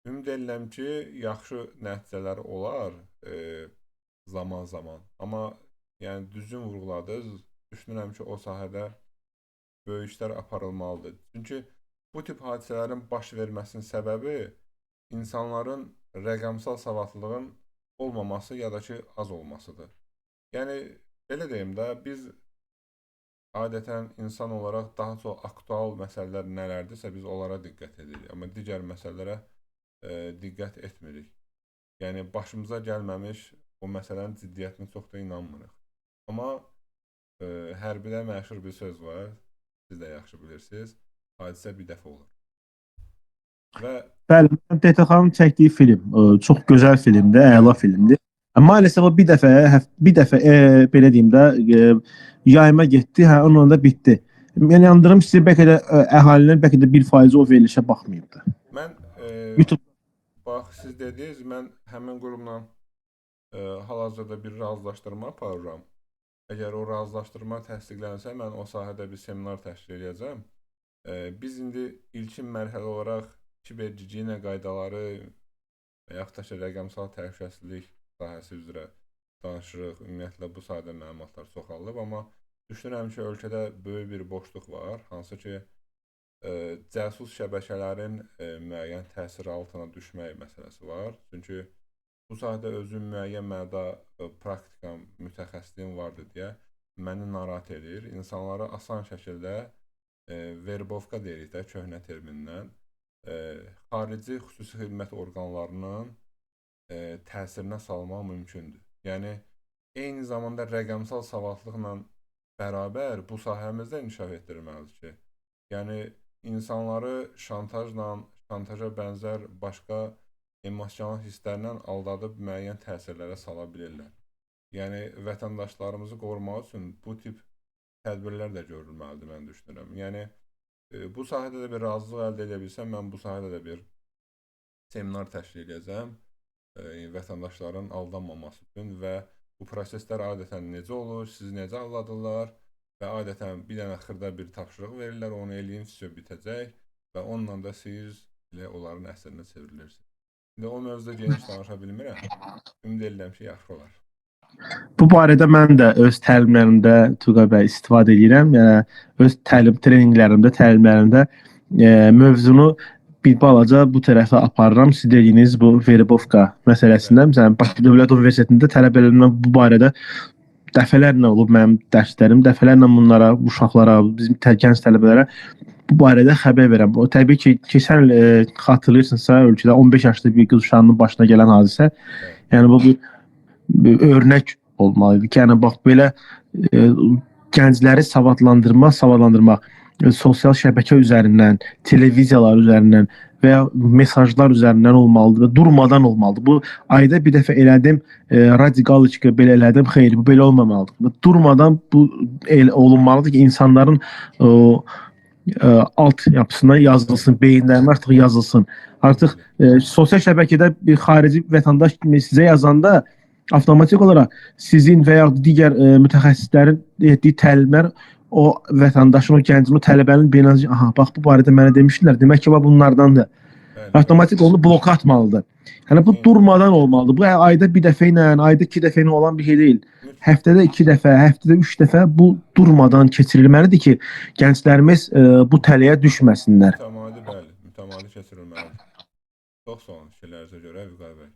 Ümid edirəm ki, yaxşı nəticələr olar zaman-zaman. Amma yəni düzgün vurğuladınız. Düşünürəm ki, o sahədə böyük işlər aparılmalıdır. Çünki bu tip hadisələrin baş verməsinin səbəbi insanların rəqəmsal savadlılığın olmaması ya da ki, az olmasıdır. Yəni, belə deyim də, biz adətən insan olaraq daha çox aktual məsələlər nələrdirsə biz onlara diqqət edirik. Amma digər məsələlərə diqqət etmirik. Yəni, başımıza gəlməmiş o məsələnin ciddiyyətinə çox da inanmırıq. Amma hərbidə məşhur bir söz var, siz də yaxşı bilirsiniz, hadisə bir dəfə olur. Və Bəli, DTX-nın çəkdiyi film çox gözəl filmdir, əla filmdir. Maalesef o bir dəfə belə deyim də yayıma getdi, onunla da bitdi. Yəni yandırım sizi bəlkə də əhalinin bəlkə də 1% o verilişə baxmayıbdı. mən bax siz dediniz, mən həmin qurumla hal-hazırda bir razılaşdırma aparıram. Əgər o razılaşdırma təsdiqlənsə, mən o sahədə bir seminar təşkil edəcəm. Biz indi ilkin mərhələ olaraq kibergigiyena qaydaları və yaxud da ki, rəqəmsal təhlükəsizlik sahəsi üzrə danışırıq. Ümumiyyətlə, bu sahədə məlumatlar çoxalıb, amma düşünürəm ki, ölkədə böyük bir boşluq var, hansı ki, cəsus şəbəkələrin müəyyən təsir altına düşmək məsələsi var. Çünki bu sahədə özüm müəyyən mənada praktikam, mütəxəssisliğim vardı deyə məni narahat edir. İnsanları asan şəkildə verbovka deyirik də köhnə termindən xarici xüsusi xidmət orqanlarının təsirinə salmaq mümkündür. Yəni, eyni zamanda rəqəmsal savadlıqla bərabər bu sahəmizdə inkişaf etdirməlidir ki, yəni insanları şantaja bənzər başqa emosional hisslərlə aldadıb müəyyən təsirlərə sala bilirlər. Yəni, vətəndaşlarımızı qorumaq üçün bu tip tədbirlər də görülməlidir, mən düşünürəm. Yəni, bu sahədə də bir razılıq əldə edə bilsəm, mən bu sahədə də bir seminar təşkil edəcəm vətəndaşların aldanmaması üçün və bu proseslər adətən necə olur, sizi necə aldadırlar və adətən bir dənə xırda bir tapşırıq verirlər, onu eləyin, sizə bitəcək və onunla da siz onların əsərinə çevrilirsiniz. İndi o mövzuda geniş danışa bilmirəm. Ümid edirəm ki, yaxşı olar. Bu barədə mən də öz təlimlərimdə Tuğay bəy istifadə edirəm. Yəni öz təlimlərimdə mövzunu bir balaca bu tərəfə aparıram. Siz dediyiniz bu verbovka məsələsindən. Məsələn, Bakı Dövlət Universitetində tələbələrimlə bu barədə dəfələrlə olub mənim dərslərim. Dəfələrlə bunlara, uşaqlara, bizim gənc tələbələrə bu barədə xəbər verəm. O təbii ki, keçən il xatırlayırsınızsa, ölkədə 15 yaşlı bir qız uşağının başına gələn hadisə. Yəni bu bir örnək olmalıdır ki, yəni bax belə gəncləri savadlandırmaq sosial şəbəkə üzərindən, televiziyalar üzərindən və ya mesajlar üzərindən olmalıdır və durmadan olmalıdır. Bu ayda bir dəfə elədim, radikaliçka belə elədim, xeyr, bu belə olmamalıdır. Durmadan bu olunmalıdır ki, insanların alt yapısına yazılsın, beyinlərinə artıq yazılsın. Artıq sosial şəbəkədə bir xarici vətəndaş kimi sizə yazanda avtomatik olaraq sizin və ya digər mütəxəssislərin etdiyi təlimlər o vətəndaşın, o gəncin, o tələbənin beyninə, aha, bax bu barədə mənə demişdilər, demək ki, bunlardandır. Avtomatik onu bloka atmalıdır. Yəni bu durmadan olmalıdır. Bu ayda bir dəfə ilə, ayda 2 dəfə ilə olan bir şey deyil. Həftədə 2 dəfə, həftədə 3 dəfə bu durmadan keçirilməlidir ki, gənclərimiz bu tələyə düşməsinlər. Mütəmadi, bəli, mütəmadi keçirilməlidir. Çox sağ olun fikirlərinizə görə, Vüqar bəy.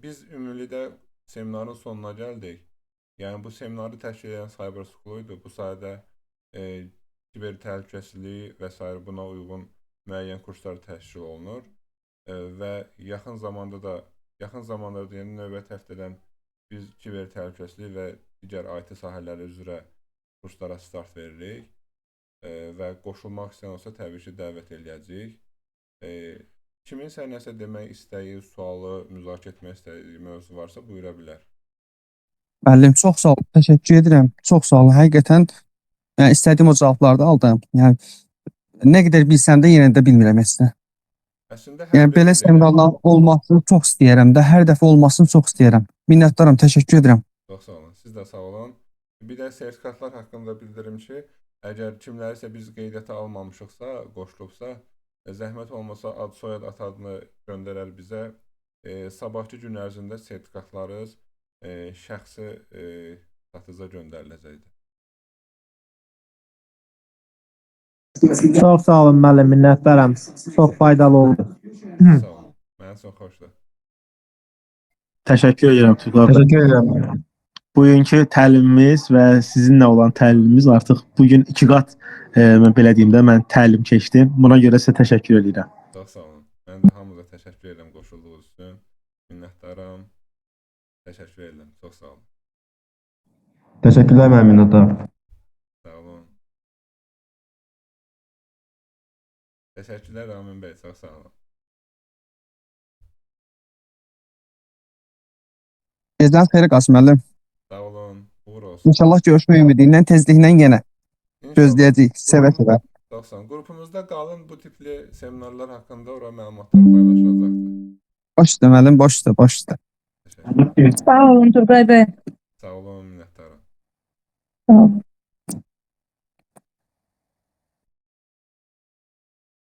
Biz ümumilikdə seminarın sonuna gəldik. Yəni bu seminarı təşkil edən Cyber School idi. Bu sayədə kiber təhlükəsizliyi və s. buna uyğun müəyyən kurslar təşkil olunur və yaxın zamanda yəni növbəti həftədən biz kiber təhlükəsizlik və digər IT sahələri üzrə kurslara start veririk və qoşulmaq istəyən olsa təbii ki, dəvət edəcəyik. Kiminsə nəsə demək istəyi, sualı, müzakirə etmək istədiyi mövzu varsa buyura bilər. Müəllim, çox sağ olun. Təşəkkür edirəm. Çox sağ olun. Həqiqətən istədiyim o cavabları da aldım. Yəni nə qədər bilsəm də yenə də bilmirəm əslində. Əslində hər Yəni belə birimiz seminarların olmasını çox istəyirəm də, hər dəfə olmasını çox istəyirəm. Minnətdaram, təşəkkür edirəm. Çox sağ olun. Siz də sağ olun. Bir də sertifikatlar haqqında bildirim ki, əgər kimlərisə biz qeydiyyata almamışıqsa, qoşulubsa, zəhmət olmasa ad, soyad, ata adını göndərər bizə. Sabahki gün ərzində sertifikatlarınız şəxsi satıza göndəriləcəkdir. Çox sağ olun müəllim, minnətdaram. Çox faydalı oldu. Sağ olun. Mənə çox xoşdur. Təşəkkür edirəm Turqay bəy. Təşəkkür edirəm. Bugünkü təlimimiz və sizinlə olan təlimimiz artıq bugün 2 qat mən belə deyim də mən təlim keçdim. Buna görə sizə təşəkkür edirəm. Çox sağ olun. Mən də hamınıza təşəkkür edirəm qoşulduğunuz üçün. Minnətdaram. Təşəkkür edirəm. Çox sağ olun. Təşəkkürlər mənim minnətdaram. Sağ olun. Təşəkkürlər Ramin bəy. Çox sağ olun. Gecəniz xeyir Qasım müəllim. Sağ olun. Uğur olsun. İnşallah görüşmək ümidi ilə tezliklə yenə gözləyəcəyik. Sevə-sevə. Çox sağ olun. Qrupumuzda qalın, bu tipli seminarlar haqqında ora məlumatlar paylaşılacaqdır. Baş üstə müəllim, baş üstə, baş üstə. Təşəkkür. Sağ olun Turqay bəy. Sağ olun, minnətdaram. Sağ olun.